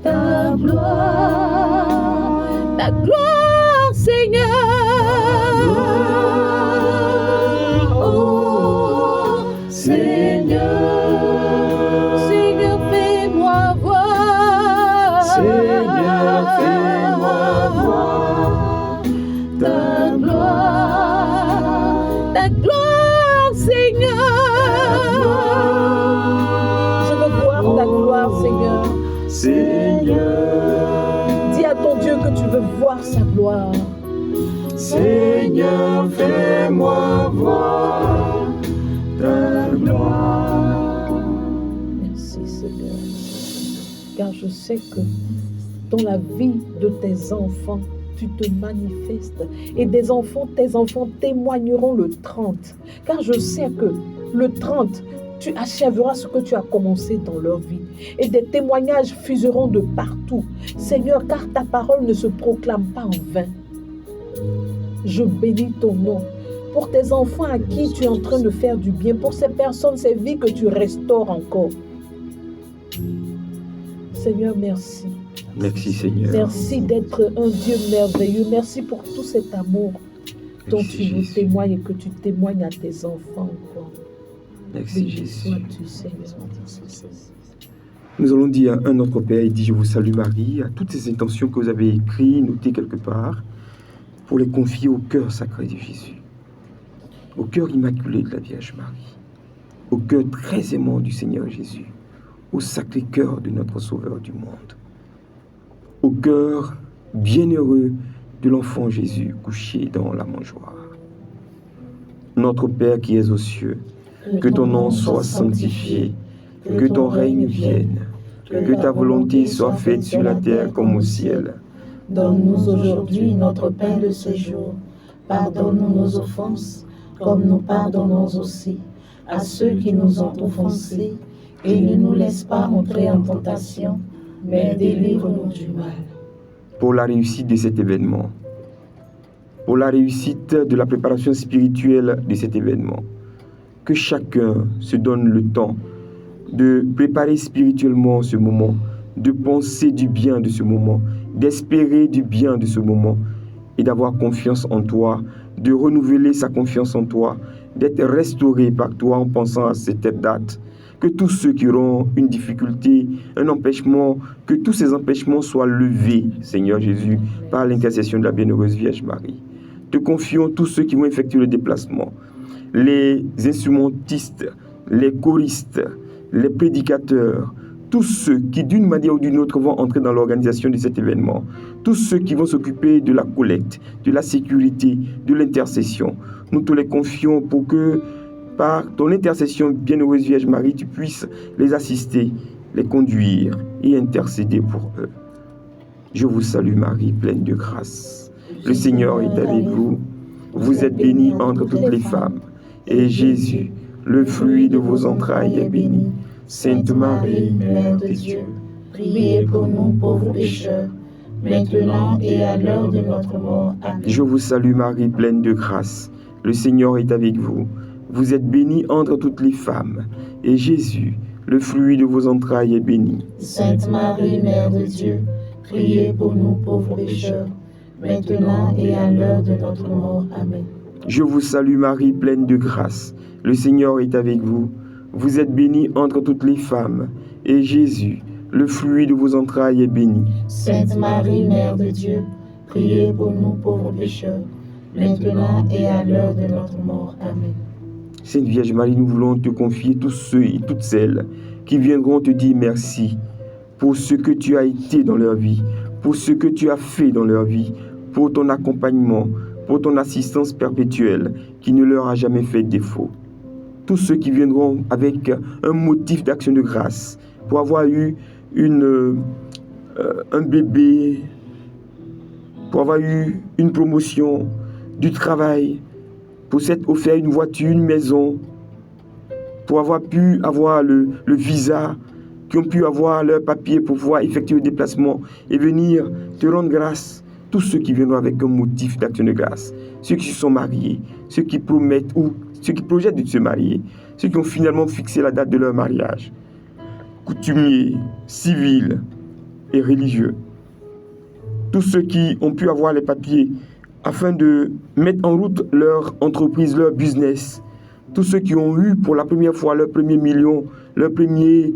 ta gloire, Seigneur. Oh, Seigneur, Seigneur, fais-moi voir. Seigneur, fais-moi voir ta gloire, Seigneur. Je veux voir ta gloire, Seigneur. Dis à ton Dieu que tu veux voir sa gloire. Seigneur, fais-moi voir ta gloire. Merci, Seigneur. Car je sais que dans la vie de tes enfants, tu te manifestes. Et tes enfants témoigneront le 30. Car je sais que le 30, tu achèveras ce que tu as commencé dans leur vie. Et des témoignages fuseront de partout. Seigneur, car ta parole ne se proclame pas en vain. Je bénis ton nom pour tes enfants à qui tu es en train de faire du bien, pour ces personnes, ces vies que tu restaures encore. Seigneur, merci. Merci, Seigneur. Merci d'être un Dieu merveilleux. Merci pour tout cet amour dont Merci, tu nous Jésus. témoignes et que tu témoignes à tes enfants encore. Merci, Béni Jésus. sois-tu, Seigneur. Nous allons dire à notre Père, il dit, je vous salue Marie, à toutes ces intentions que vous avez écrites, notées quelque part, pour les confier au cœur sacré de Jésus, au cœur immaculé de la Vierge Marie, au cœur très aimant du Seigneur Jésus, au sacré cœur de notre Sauveur du monde, au cœur bienheureux de l'enfant Jésus couché dans la mangeoire. Notre Père qui es aux cieux, que ton nom soit sanctifié, que ton règne vienne, que ta volonté soit faite sur la terre comme au ciel. Donne-nous aujourd'hui notre pain de ce jour. Pardonne-nous nos offenses, comme nous pardonnons aussi à ceux qui nous ont offensés, et ne nous laisse pas entrer en tentation, mais délivre-nous du mal. Pour la réussite de cet événement, pour la réussite de la préparation spirituelle de cet événement, que chacun se donne le temps de préparer spirituellement ce moment, de penser du bien de ce moment, d'espérer du bien de ce moment et d'avoir confiance en toi, de renouveler sa confiance en toi, d'être restauré par toi en pensant à cette date. Que tous ceux qui auront une difficulté, un empêchement, que tous ces empêchements soient levés, Seigneur Jésus, par l'intercession de la bienheureuse Vierge Marie. Te confions tous ceux qui vont effectuer le déplacement, les instrumentistes, les choristes, les prédicateurs, tous ceux qui d'une manière ou d'une autre vont entrer dans l'organisation de cet événement, tous ceux qui vont s'occuper de la collecte, de la sécurité, de l'intercession. Nous te les confions pour que par ton intercession, bienheureuse Vierge Marie, tu puisses les assister, les conduire et intercéder pour eux. Je vous salue Marie, pleine de grâce. Le Seigneur est avec vous. Vous êtes bénie entre toutes les femmes. Et Jésus, le fruit de vos entrailles, est béni. Sainte Marie, Mère de Dieu, priez pour nous pauvres pécheurs, maintenant et à l'heure de notre mort. Amen. Je vous salue Marie, pleine de grâce. Le Seigneur est avec vous. Vous êtes bénie entre toutes les femmes. Et Jésus, le fruit de vos entrailles, est béni. Sainte Marie, Mère de Dieu, priez pour nous pauvres pécheurs, maintenant et à l'heure de notre mort. Amen. Je vous salue Marie, pleine de grâce. Le Seigneur est avec vous. Vous êtes bénie entre toutes les femmes. Et Jésus, le fruit de vos entrailles, est béni. Sainte Marie, Mère de Dieu, priez pour nous pauvres pécheurs, maintenant et à l'heure de notre mort. Amen. Sainte Vierge Marie, nous voulons te confier tous ceux et toutes celles qui viendront te dire merci pour ce que tu as été dans leur vie, pour ce que tu as fait dans leur vie, pour ton accompagnement, pour ton assistance perpétuelle qui ne leur a jamais fait défaut. Tous ceux qui viendront avec un motif d'action de grâce pour avoir eu un bébé, pour avoir eu une promotion, du travail, pour s'être offert une voiture, une maison, pour avoir pu avoir le visa, qui ont pu avoir leur papier pour pouvoir effectuer le déplacement et venir te rendre grâce. Tous ceux qui viendront avec un motif d'action de grâce, ceux qui se sont mariés, ceux qui promettent ou ceux qui projettent de se marier, ceux qui ont finalement fixé la date de leur mariage, coutumiers, civils et religieux, tous ceux qui ont pu avoir les papiers afin de mettre en route leur entreprise, leur business, tous ceux qui ont eu pour la première fois leur premier million, leur premier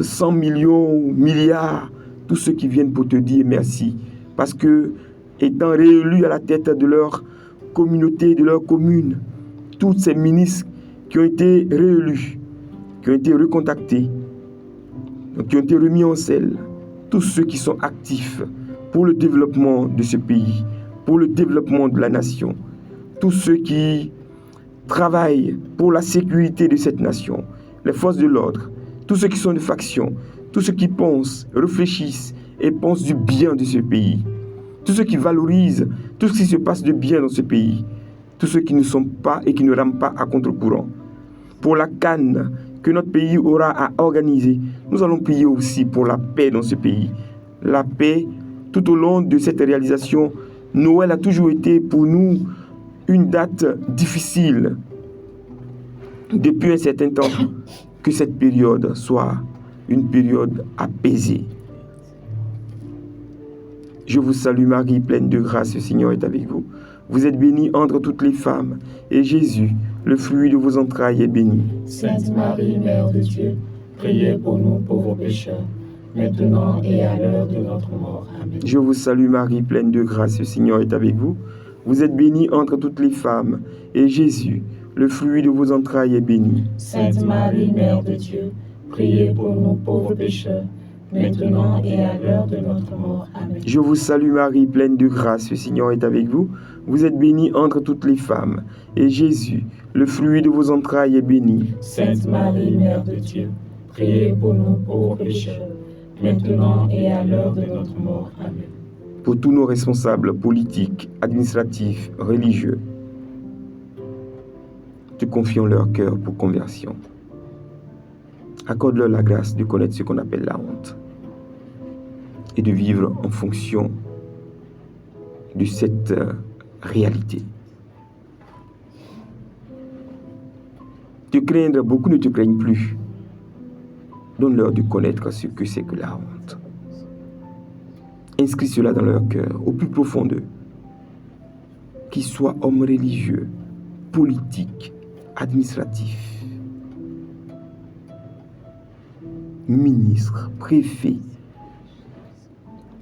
100 millions, milliards, tous ceux qui viennent pour te dire merci, parce que étant réélus à la tête de leur communauté, de leur commune, tous ces ministres qui ont été réélus, qui ont été recontactés, qui ont été remis en selle, tous ceux qui sont actifs pour le développement de ce pays, pour le développement de la nation, tous ceux qui travaillent pour la sécurité de cette nation, les forces de l'ordre, tous ceux qui sont de faction, tous ceux qui pensent, réfléchissent et pensent du bien de ce pays, tous ceux qui valorisent tout ce qui se passe de bien dans ce pays, tous ceux qui ne sont pas et qui ne rament pas à contre-courant. Pour la CAN que notre pays aura à organiser, nous allons prier aussi pour la paix dans ce pays. La paix, tout au long de cette réalisation, Noël a toujours été pour nous une date difficile. Depuis un certain temps, que cette période soit une période apaisée. Je vous salue Marie, pleine de grâce, le Seigneur est avec vous. Vous êtes bénie entre toutes les femmes, et Jésus, le fruit de vos entrailles, est béni. Sainte Marie, Mère de Dieu, priez pour nous pauvres pécheurs, maintenant et à l'heure de notre mort. Amen. Je vous salue Marie, pleine de grâce, le Seigneur est avec vous. Vous êtes bénie entre toutes les femmes, et Jésus, le fruit de vos entrailles, est béni. Sainte Marie, Mère de Dieu, priez pour nous pauvres pécheurs, maintenant et à l'heure de notre mort. Amen. Je vous salue Marie, pleine de grâce, le Seigneur est avec vous. Vous êtes bénie entre toutes les femmes, et Jésus, le fruit de vos entrailles, est béni. Sainte Marie, Mère de Dieu, priez pour nous pauvres pécheurs, maintenant et à l'heure de notre mort. Amen. Pour tous nos responsables politiques, administratifs, religieux, te confions leur cœur pour conversion. Accorde-leur la grâce de connaître ce qu'on appelle la honte et de vivre en fonction de cette réalité. Te craindre, beaucoup ne te craignent plus. Donne-leur de connaître ce que c'est que la honte. Inscris cela dans leur cœur, au plus profond d'eux. Qu'ils soient hommes religieux, politiques, administratifs, ministres, préfets,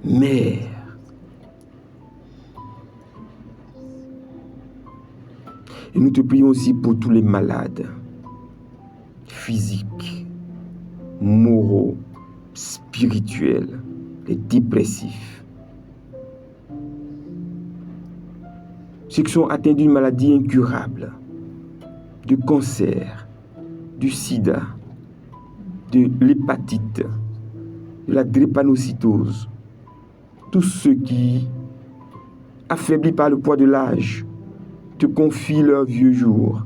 maires. Et nous te prions aussi pour tous les malades, physiques, moraux, spirituels, les dépressifs. Ceux qui sont atteints d'une maladie incurable, de cancer, du sida, de l'hépatite, de la drépanocytose, tous ceux qui, affaiblis par le poids de l'âge, te confient leurs vieux jours,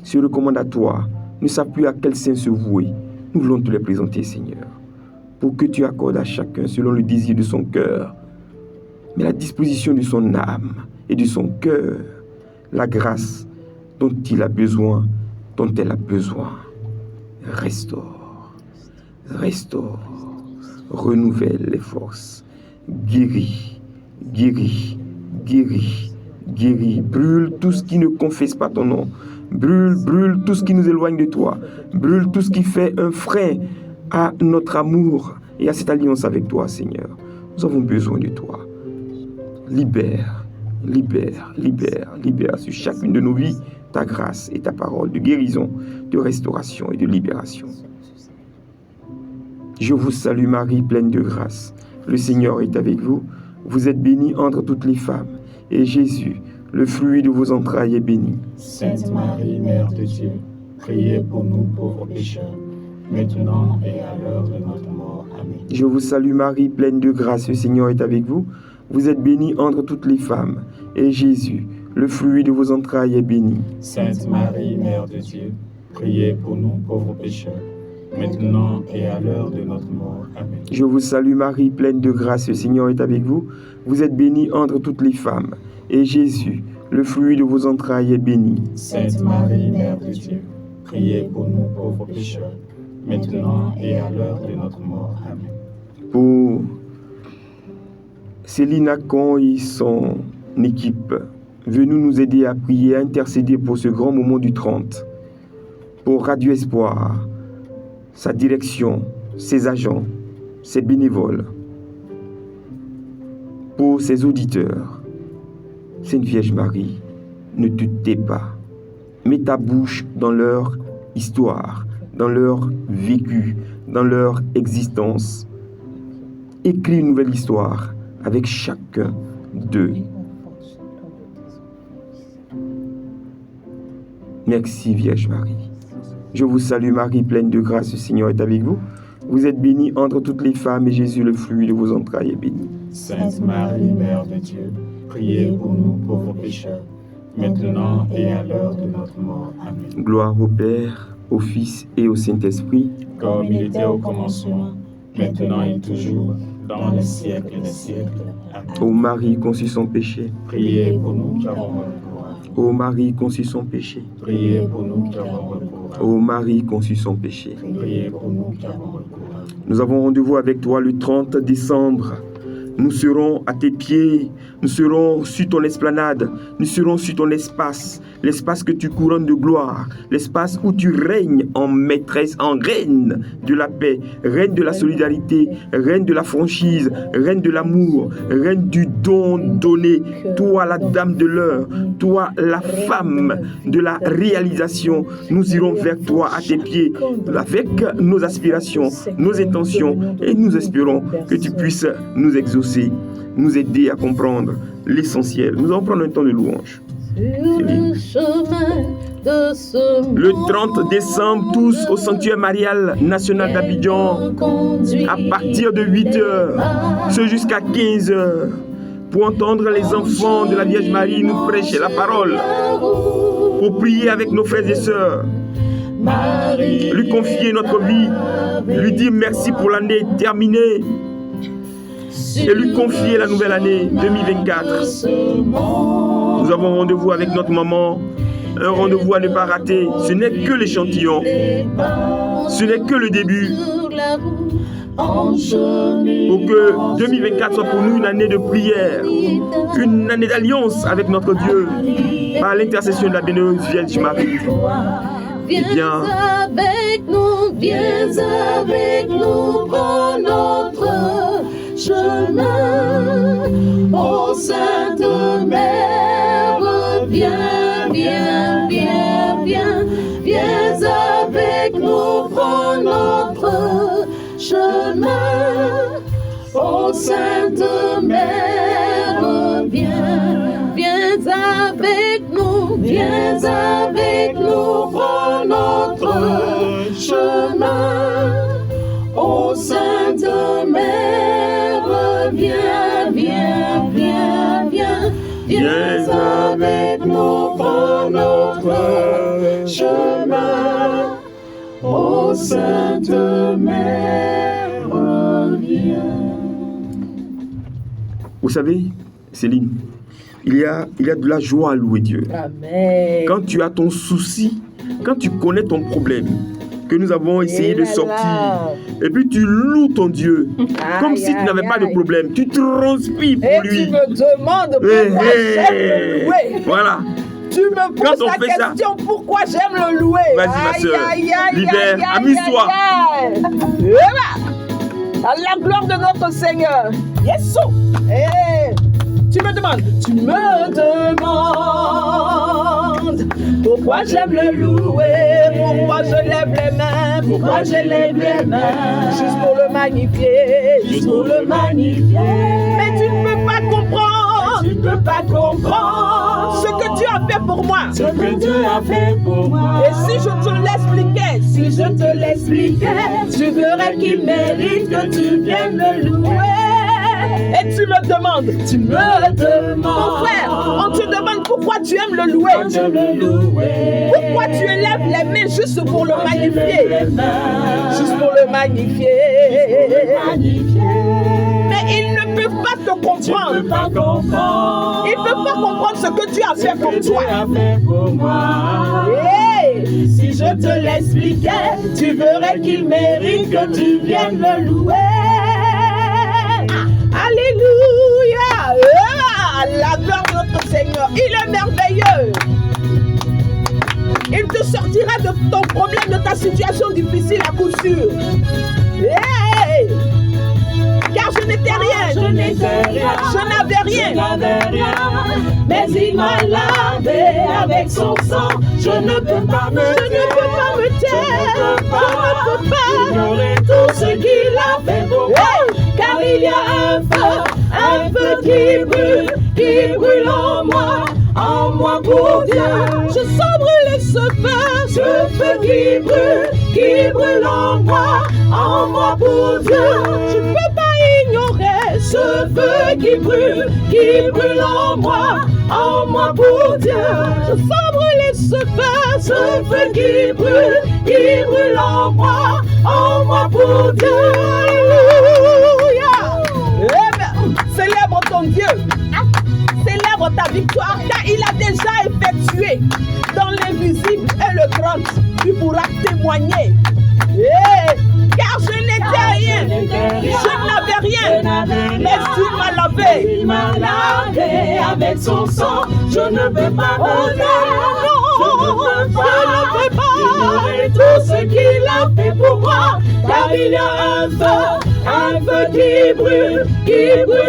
se recommandent à toi, ne savent plus à quel saint se vouer. Nous voulons te les présenter, Seigneur, pour que tu accordes à chacun selon le désir de son cœur, mais la disposition de son âme et de son cœur, la grâce dont il a besoin, dont elle a besoin. Restaure, restaure, renouvelle les forces, guéris, guéris, guéris, guéris, brûle tout ce qui ne confesse pas ton nom, brûle tout ce qui nous éloigne de toi, brûle tout ce qui fait un frein à notre amour et à cette alliance avec toi, Seigneur. Nous avons besoin de toi. Libère, libère, libère, libère sur chacune de nos vies ta grâce et ta parole de guérison, de restauration et de libération. Je vous salue Marie, pleine de grâce. Le Seigneur est avec vous. Vous êtes bénie entre toutes les femmes. Et Jésus, le fruit de vos entrailles, est béni. Sainte Marie, Mère de Dieu, priez pour nous pauvres pécheurs, maintenant et à l'heure de notre mort. Amen. Je vous salue Marie, pleine de grâce. Le Seigneur est avec vous. Vous êtes bénie entre toutes les femmes. Et Jésus, le fruit de vos entrailles, est béni. Sainte Marie, Mère de Dieu, priez pour nous pauvres pécheurs, maintenant et à l'heure de notre mort. Amen. Je vous salue Marie, pleine de grâce, le Seigneur est avec vous. Vous êtes bénie entre toutes les femmes. Et Jésus, le fruit de vos entrailles, est béni. Sainte Marie, Mère de Dieu, priez pour nous pauvres pécheurs, maintenant et à l'heure de notre mort. Amen. Pour Céline Acon et son équipe, venez nous aider à prier, à intercéder pour ce grand moment du 30. Pour Radio Espoir, sa direction, ses agents, ses bénévoles, pour ses auditeurs. Sainte Vierge Marie, ne te tais pas. Mets ta bouche dans leur histoire, dans leur vécu, dans leur existence. Écris une nouvelle histoire avec chacun d'eux. Merci Vierge Marie. Je vous salue Marie, pleine de grâce, le Seigneur est avec vous. Vous êtes bénie entre toutes les femmes et Jésus, le fruit de vos entrailles, est béni. Sainte Marie, Mère de Dieu, priez pour nous pauvres pécheurs, maintenant et à l'heure de notre mort. Amen. Gloire au Père, au Fils et au Saint-Esprit, comme il était au commencement, maintenant et toujours, dans les siècles des siècles. Amen. ô Marie conçue sans péché, Priez pour nous qui avons recours à vous. ô Marie conçue sans péché, Priez pour nous qui avons recours à vous. ô Marie conçue sans péché. Priez pour nous qui avons recours à vous. Nous avons rendez-vous avec toi le 30 décembre Nous serons à tes pieds, nous serons sur ton esplanade, nous serons sur ton espace, l'espace que tu couronnes de gloire, l'espace où tu règnes en maîtresse, en reine de la paix, reine de la solidarité, reine de la franchise, reine de l'amour, reine du don donné. Toi, la dame de l'heure, toi, la femme de la réalisation, nous irons vers toi à tes pieds avec nos aspirations, nos intentions et nous espérons que tu puisses nous exaucer, nous aider à comprendre l'essentiel. Nous allons prendre un temps de louange. Le 30 décembre, tous au sanctuaire marial national d'Abidjan, à partir de 8h, ce jusqu'à 15h, pour entendre les enfants de la Vierge Marie nous prêcher la parole, pour prier avec nos frères et sœurs, lui confier notre vie, lui dire merci pour l'année terminée, et lui confier la nouvelle année 2024. Nous avons rendez-vous avec notre maman, un rendez-vous à ne pas rater. Ce n'est que l'échantillon, ce n'est que le début. Pour que 2024 soit pour nous une année de prière, une année d'alliance avec notre Dieu, par l'intercession de la bénévoleuse Vierge Marie. Viens avec nous, prends notre chemin. Ô Sainte Mère, viens avec nous, prends notre chemin. Ô Sainte Mère, viens avec nous, prends notre chemin. Ô Sainte Mère, viens avec nous, prends notre chemin. Ô Sainte Mère, viens. Vous savez, Céline, il y a de la joie à louer Dieu. Amen. Quand tu as ton souci, quand tu connais ton problème, que nous avons essayé de sortir, et puis tu loues ton Dieu, comme si tu n'avais pas de problème, tu transpires pour lui. Et tu me demandes pourquoi j'aime le louer. Voilà. Tu me poses la question pourquoi j'aime le louer. Vas-y ma soeur, libère, amuse-toi. À la gloire de notre Seigneur. Yes. Tu me demandes pourquoi j'aime le louer, pourquoi je lève les mains, juste pour le magnifier, Mais tu ne peux pas comprendre, ce que Dieu a fait pour moi. Et si je te l'expliquais, tu verrais qu'il mérite que tu viennes le louer. Et tu me demandes, mon frère, on te demande pourquoi tu aimes le louer. Pourquoi tu élèves les mains juste pour le magnifier. Mais ils ne peuvent pas te comprendre. Ils ne peuvent pas comprendre ce que Dieu a fait pour toi. Hey, si je te l'expliquais, tu verrais qu'il mérite que tu viennes le louer. Alléluia! La gloire de notre Seigneur, il est merveilleux. Il te sortira de ton problème, de ta situation difficile à coup sûr. Hey! Car je n'étais rien, je n'avais rien, mais il m'a lavé avec son sang. Je ne peux pas me taire, je ne peux pas ignorer tout ce qu'il a fait pour moi. Car il y a un feu qui brûle en moi pour Dieu. Je sens brûler ce feu qui brûle en moi pour Dieu. Je ne peux pas ignorer ce feu qui brûle en moi pour Dieu. Je sens brûler ce feu qui brûle en moi pour Dieu. Alléluia. Célèbre ton Dieu. Célèbre ta victoire, car il a déjà effectué dans l'invisible et le grand. Tu pourras témoigner. Car je n'étais rien, je n'avais rien, mais tu m'as sauvé. Il m'a lavé avec son sang. Je ne peux pas me taire. Je ne peux pas ignorer tout ce qu'il a fait pour moi. Car il y a un feu qui brûle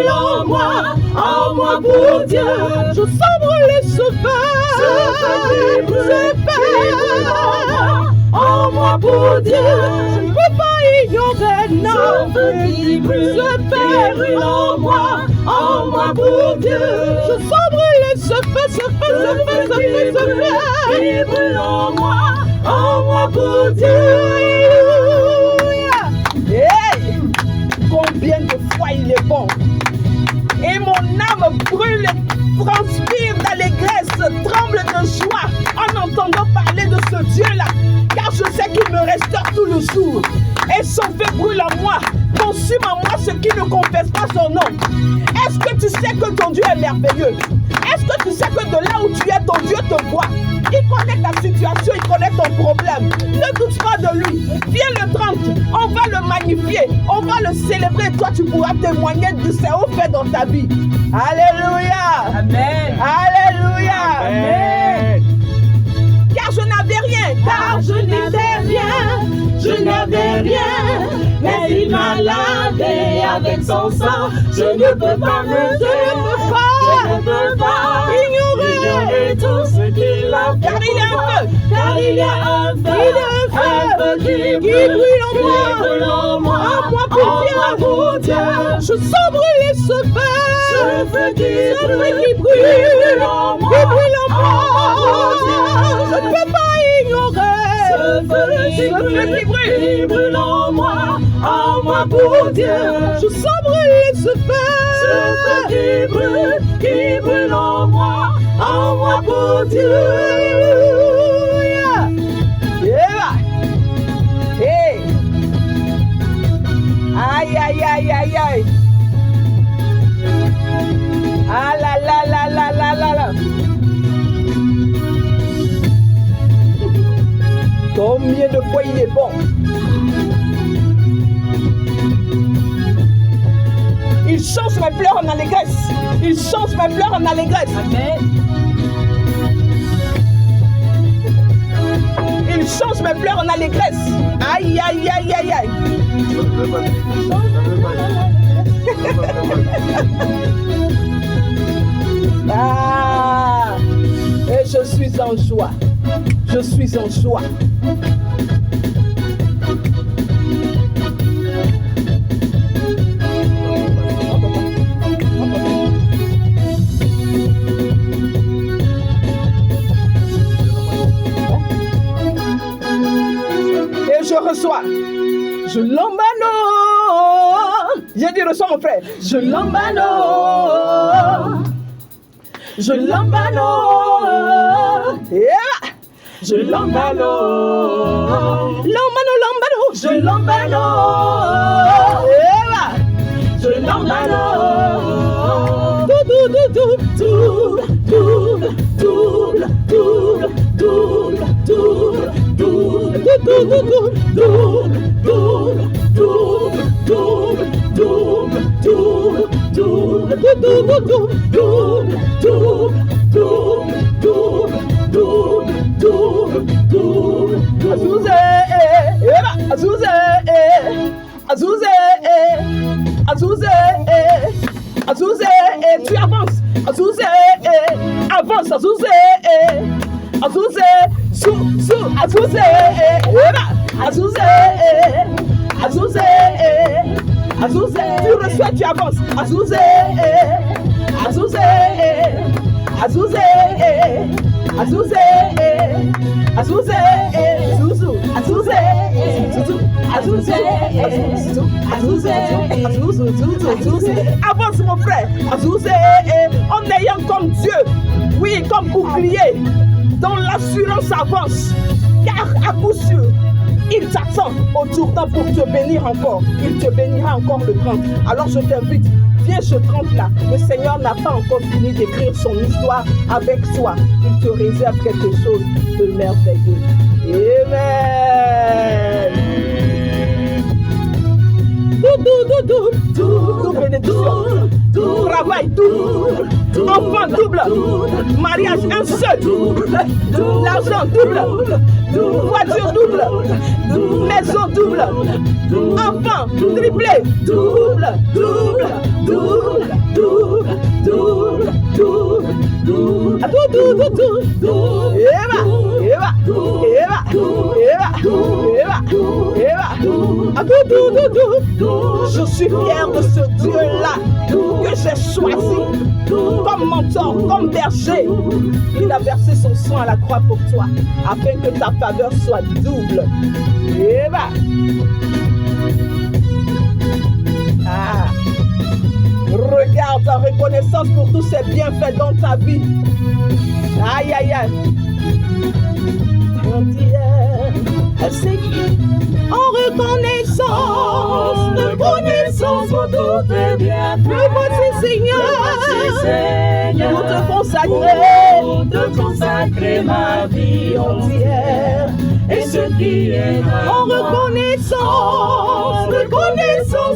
en moi pour Dieu. Je sens brûler ce feu. Ce feu en moi pour Dieu. Je ne peux pas ignorer, non. Ce feu qui brûle en moi pour Dieu. Je sens brûler ce feu qui brûle en moi pour Dieu. Hey, combien de fois il est bon. Et mon âme brûle, transpire d'allégresse, tremble de joie en entendant parler de ce Dieu-là. Car je sais qu'il me restaure tout le jour. Et son feu brûle en moi, consume en moi ceux qui ne confessent pas son nom. Est-ce que tu sais que ton Dieu est merveilleux? Est-ce que tu sais que de là où tu es, ton Dieu te voit? Il connaît ta situation, il connaît ton problème. Ne doute pas de lui. Viens le 30, on va le magnifier, on va le célébrer. Toi, tu pourras témoigner de ses hauts faits dans ta vie. Alléluia. Amen. Alléluia. Amen. Car je n'avais rien. Car je n'avais rien, mais il m'a lavé avec son sang. Je ne peux pas me taire, je ne peux pas ignorer tout ce qu'il a fait. Car il y a un feu. Car il y a un feu qui brûle en moi pour Dieu. Je sens brûler ce feu. Ce feu qui brûle en moi pour Dieu. Je ne peux pas ignorer. Ce feu qui brûle en moi pour Dieu. Je sens brûler ce feu. Ce feu qui brûle en moi pour Dieu. Yeah. Hey. Aïe, aïe, aïe, aïe, aïe. Ah la la la la la la la. Combien de fois il est bon. Il change mes pleurs en allégresse. Il change mes pleurs en allégresse. Amen. Il change mes pleurs en allégresse. Aïe, aïe, aïe, aïe, aïe. Ah, et je suis en joie. Je suis en joie. Et je reçois. Je l'emballonne. J'ai dit reçois mon frère. Je l'emballonne. Je l'emballonne. Yeah. Je l'emballonne. L'emballonne. Je l'emballonne. Yeah. Je l'emballonne. Azuzé, tu avances. Azuzé, avance. Azuzé, Azuzé, Azuzé, tu reçois, tu avances. Azuzé, avance mon frère. Azuzé, en ayant comme Dieu, oui, comme bouclier, dans l'assurance avance, car à coup sûr, il t'attend au tournant pour te bénir encore. Il te bénira encore le 30. Alors je t'invite, viens ce 30-là. Le Seigneur n'a pas encore fini d'écrire son histoire avec toi. Il te réserve quelque chose de merveilleux. Amen. Tout bénédiction. Travail double. Enfant double. Mariage un seul. L'argent double. Voiture double. Maison double. Enfant triplé. Double. Double. Double. Double. Double. Double. Double. Double. Double. Eva. Eva. Eva. Eva. Eva. Eva. Je suis fier de ce Dieu-là que j'ai choisi comme mentor, comme berger. Il a versé son sang à la croix pour toi, afin que ta faveur soit double. Eva. Ah. Regarde en reconnaissance pour tous ces bienfaits dans ta vie. Aïe, aïe, aïe. En reconnaissance pour tous tes bienfaits. Me voici, Seigneur, pour te consacrer ma vie entière. Et ce qui est en reconnaissance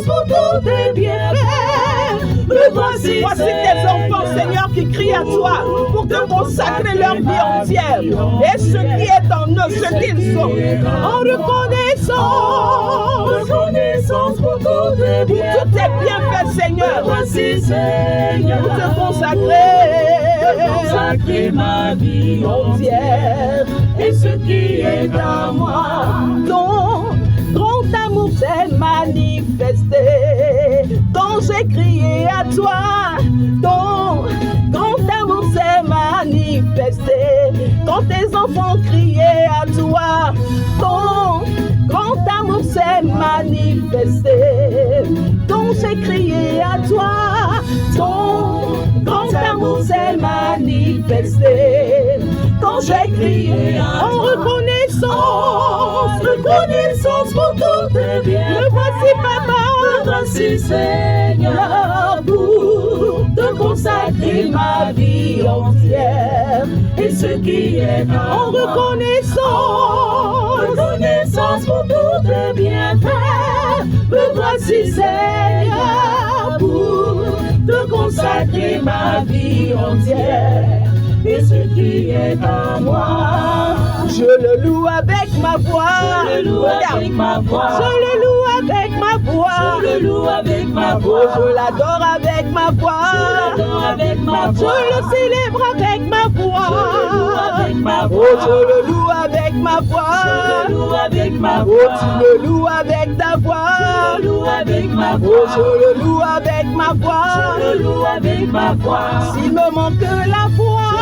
pour tous tes bienfaits. Me voici tes enfants, Seigneur, qui crient à toi pour te consacrer leur vie entière. Et ce qui est en eux, ce qu'ils sont. En reconnaissance pour tous tes bienfaits, Seigneur. Me voici, Seigneur, pour te consacrer ma vie entière. Et ce qui est en moi, ton grand amour s'est manifesté. Quand j'ai crié à toi, ton grand amour s'est manifesté. Quand tes enfants criaient à toi, ton grand amour s'est manifesté. Quand j'ai crié à toi, ton grand amour s'est manifesté. Quand j'ai crié en reconnaissance pour tous tes biens. Me voici, Papa, me voici, Seigneur, pour te consacrer ma vie entière. Et ce qui est en reconnaissance pour tous tes bienfaits. Me voici, Seigneur, pour te consacrer ma vie entière. Et ce qui est en moi, je le loue avec ma voix. Je le loue avec ma voix. Je le loue avec ma voix. Je le loue avec ma voix. Je l'adore avec ma voix. Je l'adore avec ma voix. Je le célèbre avec ma voix. Je le loue avec ma voix. Je le loue avec ma voix. Je le loue avec ma voix. Tu le loues avec ta voix. Je le loue avec ma voix. Je le loue avec ma voix. Je le loue avec ma voix. S'il me manque la voix,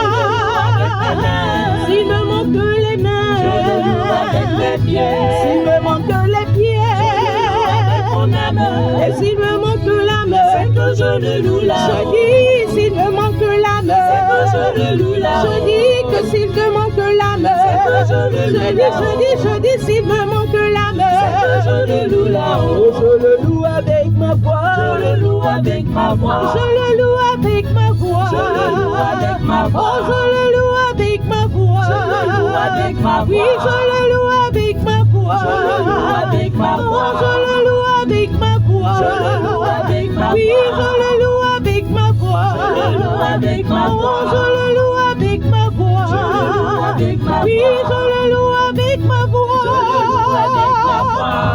s'il me manque les mains, je le loue avec mes pieds. S'il me manque les pieds, mon âme. Et s'il me manque l'âme, c'est que je le loue là. Je dis, s'il me manque l'âme, c'est que je le loue là. Je dis que s'il te manque l'âme, c'est que je le loue là. Je dis, s'il me manque l'âme, c'est que je le loue là. Oh, je le loue avec ma voix. Je le loue avec ma voix. Je le loue avec ma voix. Je le loue avec ma voix. Oh, je le loue avec ma voix. Je le loue avec ma voix. Oui, je le loue avec ma voix. Je le loue avec ma voix. Oh, je le loue avec ma voix. Je le loue avec ma voix. Oui, je le loue avec ma voix. Je le loue avec ma voix. Oh, je le loue avec ma voix. Je le loue avec ma voix. Oui, je le loue avec ma voix. Je le loue avec ma voix.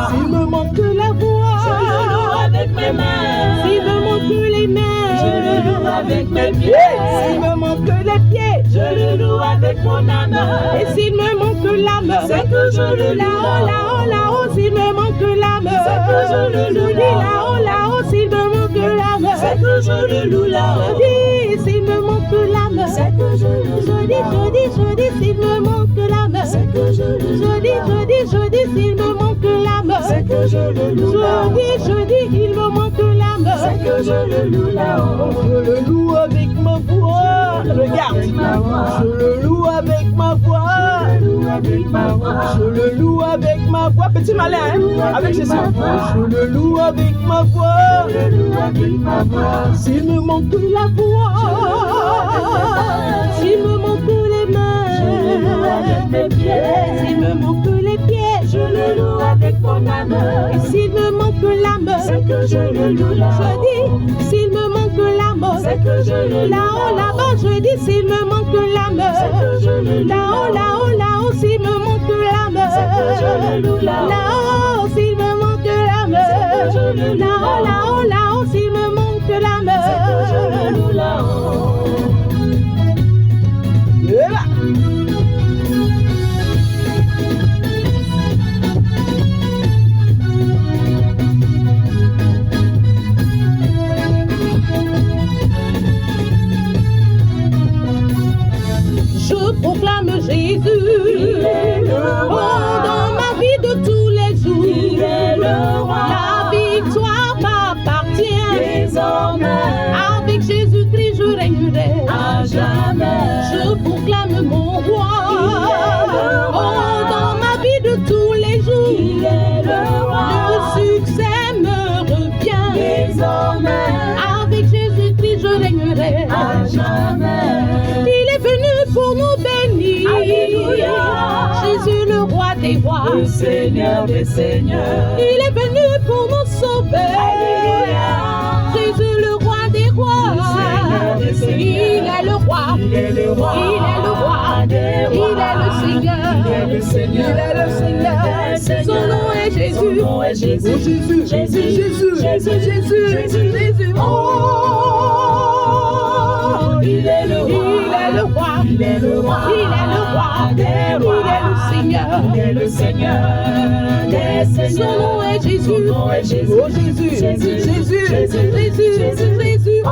S'il me manque la voix, je le loue avec mes mains. S'il me manque les mains, je le loue avec mes pieds. S'il me manque les pieds, je le loue avec mon âme. Et s'il me manque l'âme, c'est que je le loue là-haut, là-haut. S'il me manque l'âme, c'est que je le loue là-haut, là-haut. S'il me manque l'âme, c'est que je le loue là-haut. Je dis, s'il me manque l'âme, c'est que je le loue. Je dis, s'il me manque l'âme, c'est que je le loue. Je dis, s'il me manque l'âme, c'est que je le loue. Je dis, il me manque l'âme, c'est que je le loue là-haut. Je le loue avec ma voix. Regarde, je le loue avec ma voix. Je le loue avec ma voix. Je le loue avec ma voix. Petit malin, hein? Avec Jésus. Je le loue avec ma voix. Je le loue avec ma voix. S'il me manque la voix, s'il me manque les mains, je le loue avec mes pieds. S'il me manque les pieds, je le loue avec mon âme. Et s'il me manque l'âme, c'est que je le loue là. Je dis, s'il me manque l'âme, c'est que je le loue. Là-haut, là-bas, je dis s'il me manque l'âme. C'est que je le loue. Là-haut, là-haut, là-haut, s'il me manque l'âme. C'est que je le loue. Là-haut, s'il me manque l'âme. C'est que je le loue. Là-haut, là-haut, là-haut, s'il me manque l'âme. C'est que je le loue là-haut. Je proclame Jésus dans ma vie de tous les jours. Il est le roi. La victoire m'appartient. Désormais, Avec Jésus-Christ, je régnerai à jamais. Je proclame mon roi. Dans ma vie de tous les jours. Il est le roi. Le succès me revient. Désormais, Avec Jésus-Christ, je régnerai à jamais. Il est venu pour nous bénir. Alléluia. Jésus le roi des rois. Le Seigneur des seigneurs. Il est venu pour nous sauver. Alléluia. Jésus le roi des rois. Seigneur des seigneurs. Il est le roi. Il est le roi. Il est le roi. des rois. Il est le Seigneur. Il est le Seigneur. Il est le Seigneur. Son nom est Jésus. Son nom est Jésus. Oh Jésus, Jésus. Jésus, Jésus. Jésus, Jésus. Oh, Il est le roi. il est le roi. Il est le roi. Il est le roi des rois. Il est le Seigneur. Il est le Seigneur des seigneurs. Son nom est Jésus. Son nom est Jésus. Oh Jésus, Jésus. Jésus, Jésus, Jésus, Jésus. Oh,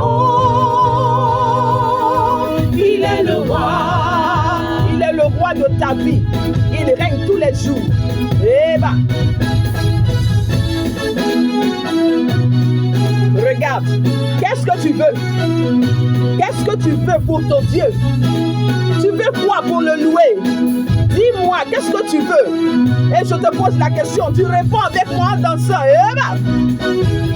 il est le roi. Il est le roi de ta vie. Il règne tous les jours. Eh ben. Regarde, qu'est-ce que tu veux? Qu'est-ce que tu veux pour ton Dieu? Tu veux quoi pour le louer? Dis-moi, qu'est-ce que tu veux? Et je te pose la question, tu réponds avec moi en dansant. Eh ben.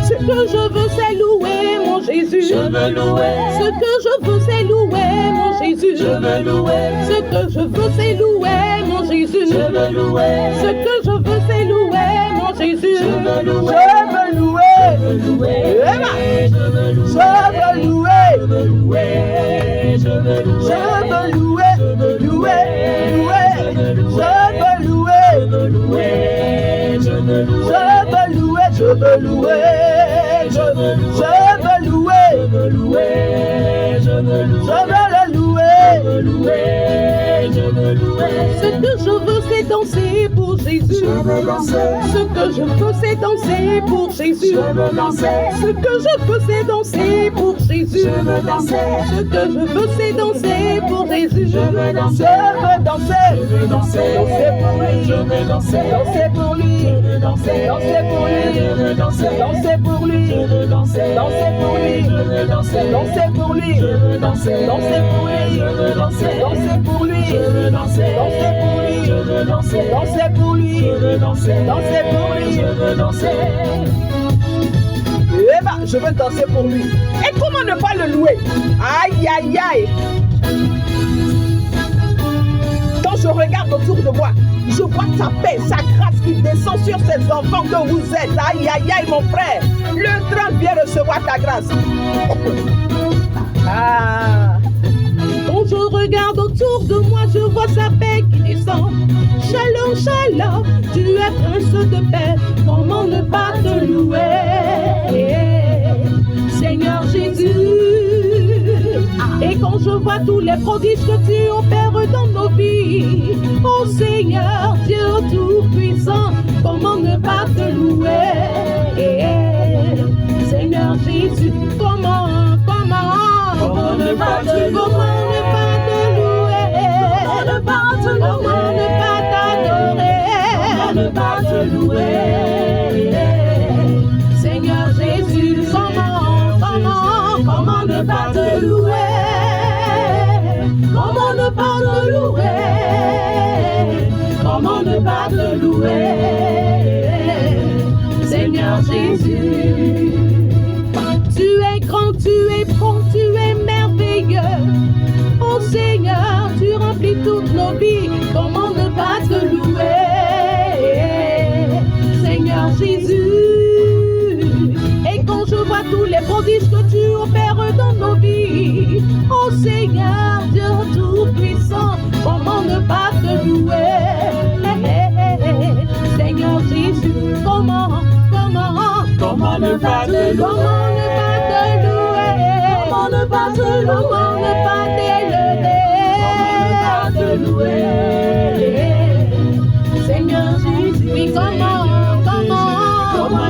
Ce que je veux, c'est louer mon Jésus. Je veux louer. Ce que je veux, c'est louer mon Jésus. Je veux louer. Ce que je veux, c'est louer mon Jésus. Je veux louer. Ce que je veux, c'est louer mon Jésus. Je veux louer. Je veux louer. Je veux louer. Eh ben. Je veux louer. Je veux louer. Je veux louer. Je veux louer. Je veux louer. Je veux Louer. louer. Louer. Je veux louer. Je veux louer. Je veux louer. Je veux louer. Je veux louer. Je veux louer. Je veux louer. Je veux le louer. Je veux louer. Je veux louer. Ce que je veux, c'est danser pour Jésus. Je veux danser. Ce que je veux, c'est danser pour Jésus. Je veux danser. Ce que je veux, c'est danser pour Jésus. Je veux danser. Ce que je veux, c'est danser pour Jésus. Je veux danser. Je veux danser. Je veux danser. Danser pour lui. Je veux danser. Danser pour lui. Je veux danser. Danser pour lui. Je veux danser. Danser pour lui. Je veux danser. Danser pour lui. Je veux danser. Danser pour lui. Je veux danser. Danser pour lui. Je veux danser. Danser pour lui. Je veux danser. Danser pour lui. Je veux danser. Danser pour lui. Je veux danser. Danser pour lui. Je veux danser. Eh ben, je veux danser pour lui. Et comment ne pas le louer? Aïe, aïe, aïe. Quand je regarde autour de moi, je vois sa paix, sa grâce qui descend sur ces enfants que vous êtes. Aïe, aïe, aïe, mon frère. Le train vient recevoir ta grâce. Ah. Quand je regarde autour de moi, je vois sa paix qui descend. Shalom, shalom, tu es prince de paix. Comment ne pas te louer, Seigneur Jésus? Et quand je vois tous les prodiges que tu opères dans nos vies, oh Seigneur, Dieu tout-puissant, comment ne pas te louer, Seigneur Jésus? Comment ne pas te louer? Comment ne pas te louer? Comment ne pas t'adorer? Comment ne pas te louer? Seigneur Jésus, comment ne pas te louer? Comment ne pas te louer? Comment ne pas te louer? Seigneur Jésus, tu es grand, tu es bon, tu es merveilleux. Oh Seigneur, tu remplis toutes nos vies. Comment ne pas te louer, Seigneur Jésus? Et quand je vois tous les prodiges que tu opères dans nos vies, Seigneur Dieu Tout-Puissant, comment ne pas te louer? Seigneur Jésus, comment ne pas te louer? Comment ne pas te louer? Comment ne pas t'élever? Seigneur Jésus, oui, comment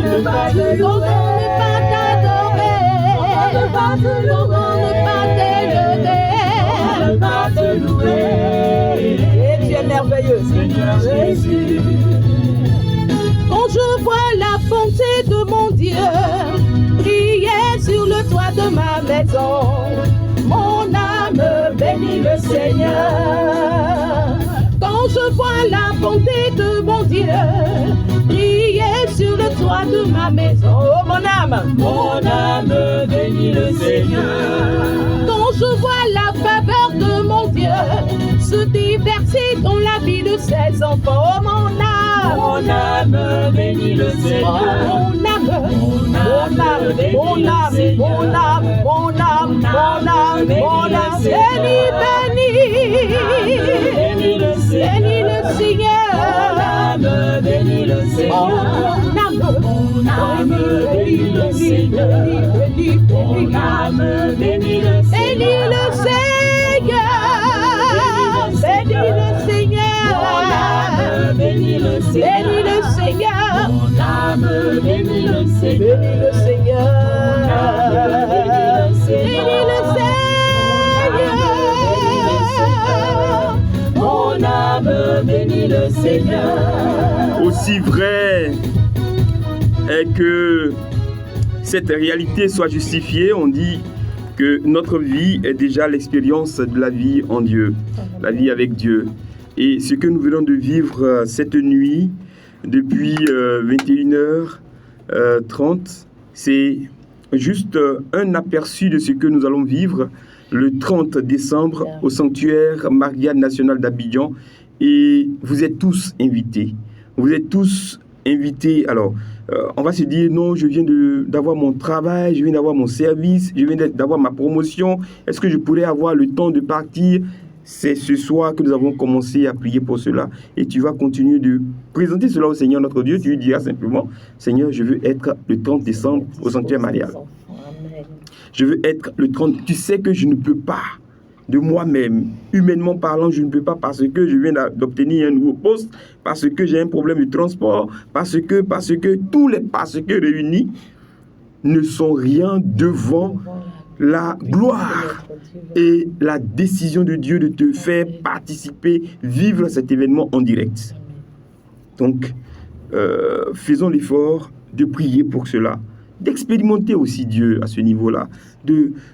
ne pas te louer? Comment ne pas t'adorer? Comment ne pas t'élever? Comment ne pas te louer? Et tu es merveilleux, Seigneur Jésus. Quand je vois la bonté de mon Dieu briller sur le toit de ma maison, mon âme bénit le Seigneur. Quand je vois la bonté de mon Dieu briller sur le toit de ma maison, oh mon âme bénit le Seigneur. Quand je vois la faveur de mon Dieu se déverser dans la vie de ses enfants, oh mon âme bénit le Seigneur. Mon âme, bénis le Seigneur. Bénis le Seigneur. Mon âme bénis le Seigneur. Mon âme bénis le Seigneur. Bénis le Seigneur. Bénis le Seigneur. Mon âme bénis le Seigneur. Bénis le Seigneur. Mon âme bénis le Seigneur. Aussi vrai est que cette réalité soit justifiée, on dit que notre vie est déjà l'expérience de la vie en Dieu, la vie avec Dieu. Et ce que nous venons de vivre cette nuit, depuis 21h30, c'est juste un aperçu de ce que nous allons vivre le 30 décembre au sanctuaire Marianne National d'Abidjan. Et vous êtes tous invités. Vous êtes tous invités. Alors, on va se dire, non, je viens d'avoir mon travail, je viens d'avoir mon service, je viens d'avoir ma promotion. Est-ce que je pourrais avoir le temps de partir? C'est ce soir que nous avons commencé à prier pour cela. Et tu vas continuer de présenter cela au Seigneur notre Dieu. Tu lui diras simplement, Seigneur, je veux être le 30 décembre au sanctuaire Marianne. Je veux être le 30. Tu sais que je ne peux pas, de moi-même, humainement parlant, je ne peux pas parce que je viens d'obtenir un nouveau poste, parce que j'ai un problème de transport, parce que tous les parce que réunis ne sont rien devant la gloire et la décision de Dieu de te faire participer, vivre cet événement en direct. Donc, faisons l'effort de prier pour cela, d'expérimenter aussi Dieu à ce niveau-là,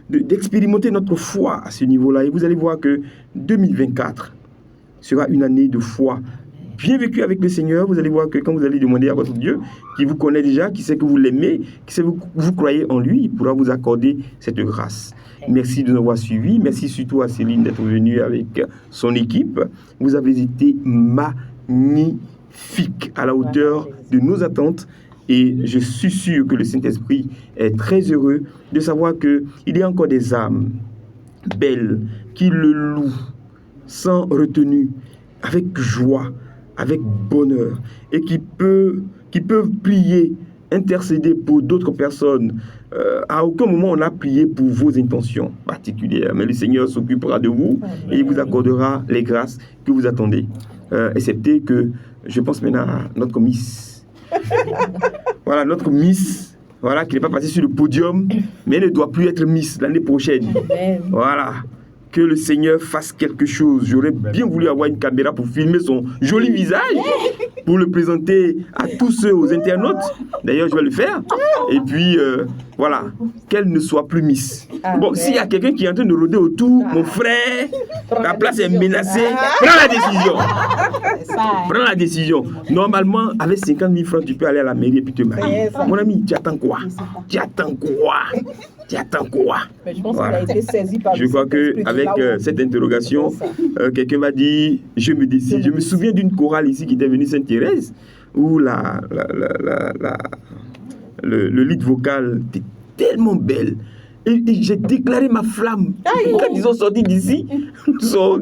d'expérimenter notre foi à ce niveau-là. Et vous allez voir que 2024 sera une année de foi bien vécue avec le Seigneur. Vous allez voir que quand vous allez demander à votre Dieu, qui vous connaît déjà, qui sait que vous l'aimez, qui sait que vous croyez en lui, il pourra vous accorder cette grâce. Merci de nous avoir suivis. Merci surtout à Céline d'être venue avec son équipe. Vous avez été magnifique, à la hauteur de nos attentes. Et je suis sûr que le Saint-Esprit est très heureux de savoir qu'il y a encore des âmes belles qui le louent sans retenue, avec joie, avec bonheur, et qui peuvent prier, intercéder pour d'autres personnes. À aucun moment on a prié pour vos intentions particulières, mais le Seigneur s'occupera de vous et il vous accordera les grâces que vous attendez. Excepté que je pense maintenant à notre Miss. Voilà, notre Miss, voilà, qui n'est pas passée sur le podium, mais elle ne doit plus être Miss l'année prochaine. Amen. Voilà. Que le Seigneur fasse quelque chose. J'aurais bien voulu avoir une caméra pour filmer son joli visage, pour le présenter à tous ceux, aux internautes. D'ailleurs, je vais le faire. Et puis, voilà, qu'elle ne soit plus Miss. Bon, s'il y a quelqu'un qui est en train de rôder autour, mon frère, ta place est menacée, prends la décision. Prends la décision. Normalement, avec 50 000 francs, tu peux aller à la mairie et puis te marier. Mon ami, tu attends quoi? Tu attends quoi? Tu attends quoi? Mais je pense qu'il a été saisi par je crois qu'avec cette interrogation, quelqu'un va dire, je me décide. Je me souviens d'une chorale ici qui était venue Sainte-Thérèse, où le lead vocal était tellement belle. Et j'ai déclaré ma flamme. Quand ils sont sortis d'ici, son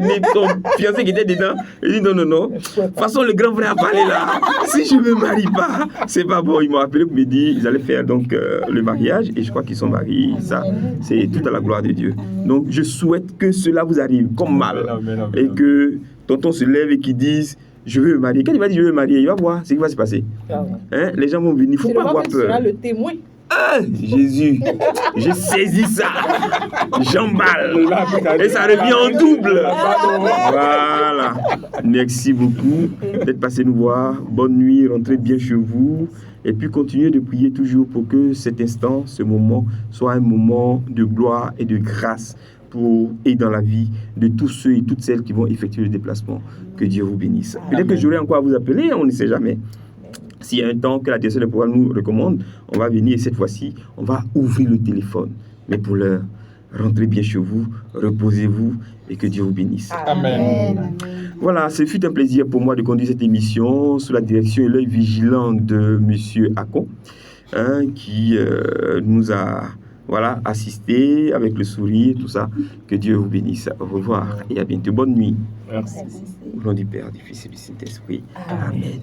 fiancé qui était dedans, il dit non. De toute façon, le grand frère a parlé là. Si je ne me marie pas, c'est pas bon. Ils m'ont appelé pour me dire ils allaient faire donc le mariage et je crois qu'ils sont mariés. Ça, c'est tout à la gloire de Dieu. Donc, je souhaite que cela vous arrive comme mal. Et que tonton se lève et qu'il dise je veux me marier. Quand il va dire je veux me marier, il va voir ce qui va se passer. Hein? Les gens vont venir. Il ne faut pas avoir peur. sera le témoin. Ah, Jésus, j'ai saisi ça, j'emballe, et ça revient en double. Voilà, merci beaucoup d'être passé nous voir. Bonne nuit, rentrez bien chez vous, et puis continuez de prier toujours pour que cet instant, ce moment, soit un moment de gloire et de grâce pour et dans la vie de tous ceux et toutes celles qui vont effectuer le déplacement. Que Dieu vous bénisse. Peut-être que j'aurai encore à vous appeler, on ne sait jamais. S'il y a un temps que la direction de programme nous recommande, on va venir et cette fois-ci, on va ouvrir le téléphone. Mais pour l'heure, rentrez bien chez vous, reposez-vous et que Dieu vous bénisse. Amen. Voilà, ce fut un plaisir pour moi de conduire cette émission sous la direction et l'œil vigilant de M. Akon, qui nous a assisté avec le sourire, tout ça. Que Dieu vous bénisse. Au revoir et à bientôt. Bonne nuit. Merci. Au nom du Père, du Fils et du Saint-Esprit. Amen.